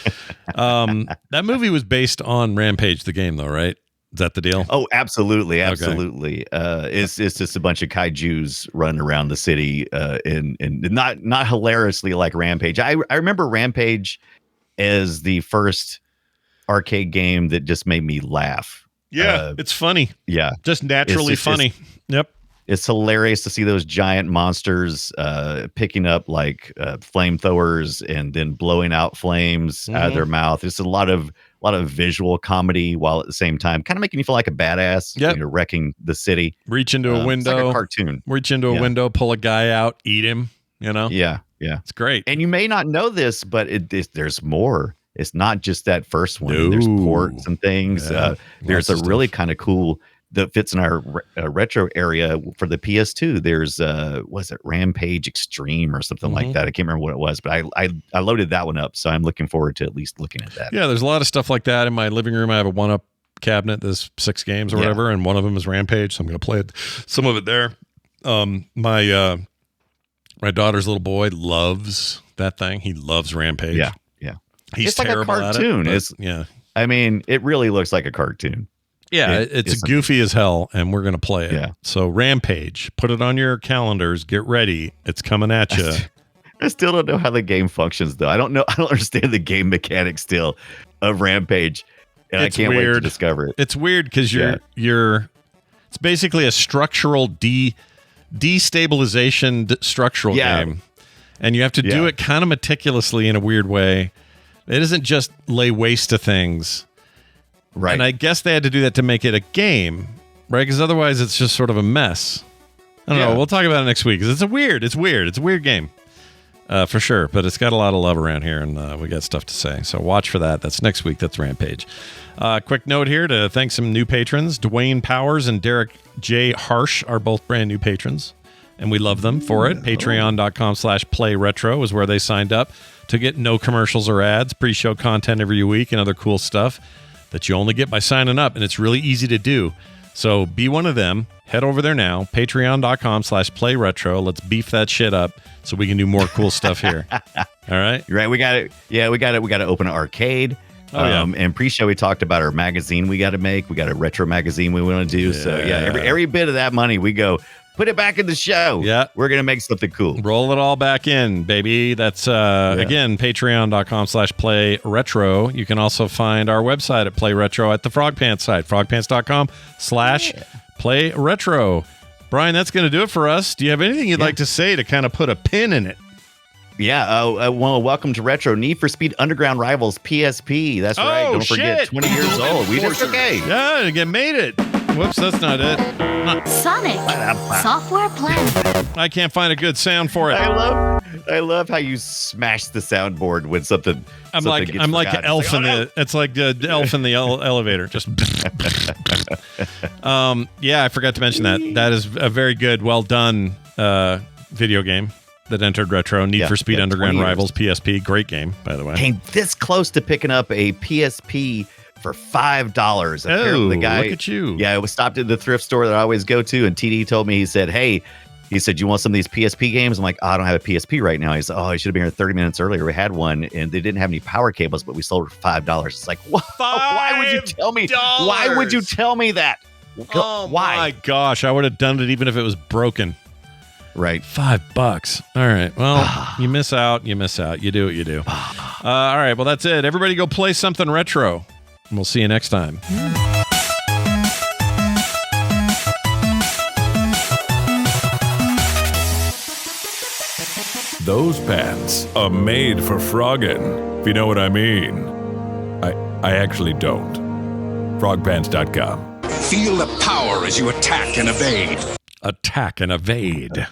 That movie was based on Rampage, the game, though, right? Is that the deal? Oh, absolutely. Okay. It's just a bunch of kaijus running around the city, and not hilariously like Rampage. I remember Rampage as the first arcade game that just made me laugh. Yeah, it's funny. Yeah. Just naturally funny. Yep. It's hilarious to see those giant monsters picking up like flamethrowers and then blowing out flames out of their mouth. It's a lot of visual comedy while at the same time kind of making you feel like a badass. Yep. Wrecking the city. Reach into a window. It's like a cartoon. Reach into a window, pull a guy out, eat him, Yeah. Yeah. It's great. And you may not know this, but there's more. It's not just that first one. No. There's ports and things. Yeah, there's a really kind of cool that fits in our retro area for the PS2. There's was it Rampage Extreme or something like that? I can't remember what it was, but I loaded that one up, so I'm looking forward to at least looking at that. Yeah, there's a lot of stuff like that in my living room. I have a 1-up cabinet. There's 6 games or whatever, and one of them is Rampage, so I'm going to play some of it there. My daughter's little boy loves that thing. He loves Rampage. Yeah. He's it's like a terrible cartoon. at it. Yeah. I mean, it really looks like a cartoon. Yeah, it's goofy as hell, and we're going to play it. Yeah. So Rampage, put it on your calendars. Get ready. It's coming at you. I still don't know how the game functions, though. I don't understand the game mechanics still of Rampage, and It's I can't wait to weird. discover it. It's weird because you're it's basically a structural destabilization structural game, and you have to do it kind of meticulously in a weird way. It isn't just lay waste to things, Right. And I guess they had to do that to make it a game, right? Because otherwise, it's just sort of a mess. I don't know. We'll talk about it next week because it's a weird game. For sure, but it's got a lot of love around here, and we got stuff to say. So watch for that. That's next week. That's Rampage. Quick note here to thank some new patrons. Dwayne Powers and Derek J. Harsh are both brand new patrons, and we love them for it. Patreon.com/playretro is where they signed up to get no commercials or ads, pre-show content every week, and other cool stuff that you only get by signing up, and it's really easy to do. So be one of them. Head over there now, patreon.com/playretro. Let's beef that shit up so we can do more cool stuff here. All right? Right. We got it. Yeah, we got to open an arcade. And pre-show we talked about our magazine we got to make. We got a retro magazine we want to do. Yeah. So every bit of that money we go put it back in the show. Yeah. We're going to make something cool. Roll it all back in, baby. That's, again, patreon.com/playretro. You can also find our website at playretro at the Frog Pants site, frogpants.com/playretro. Brian, that's going to do it for us. Do you have anything you'd like to say to kind of put a pin in it? Yeah. Well, welcome to Retro Need for Speed Underground Rivals PSP. That's right. Don't forget, 20 years old. We just okay. Yeah, you made it. Whoops, that's not it. Sonic software plan. I can't find a good sound for it. I love how you smash the soundboard when something. I'm like an elf in the. It's like the elf in the elevator. Just. Yeah, I forgot to mention that. That is a very good, well done video game that entered Retro. Need for Speed Underground Rivals PSP. Great game, by the way. Came this close to picking up a PSP for $5. Oh, the guy, look at you. Yeah, I was stopped at the thrift store that I always go to, and TD told me, he said, you want some of these PSP games? I'm like, I don't have a PSP right now. He said, I should have been here 30 minutes earlier. We had one, and they didn't have any power cables, but we sold it for $5. It's like, why would you tell me? Why would you tell me that? Oh, why? my gosh. I would have done it even if it was broken. Right. $5. All right. Well, you miss out. You do what you do. All right. Well, that's it. Everybody go play something retro. And we'll see you next time. Those pants are made for frogging, if you know what I mean. I actually don't. Frogpants.com. Feel the power as you attack and evade. Attack and evade.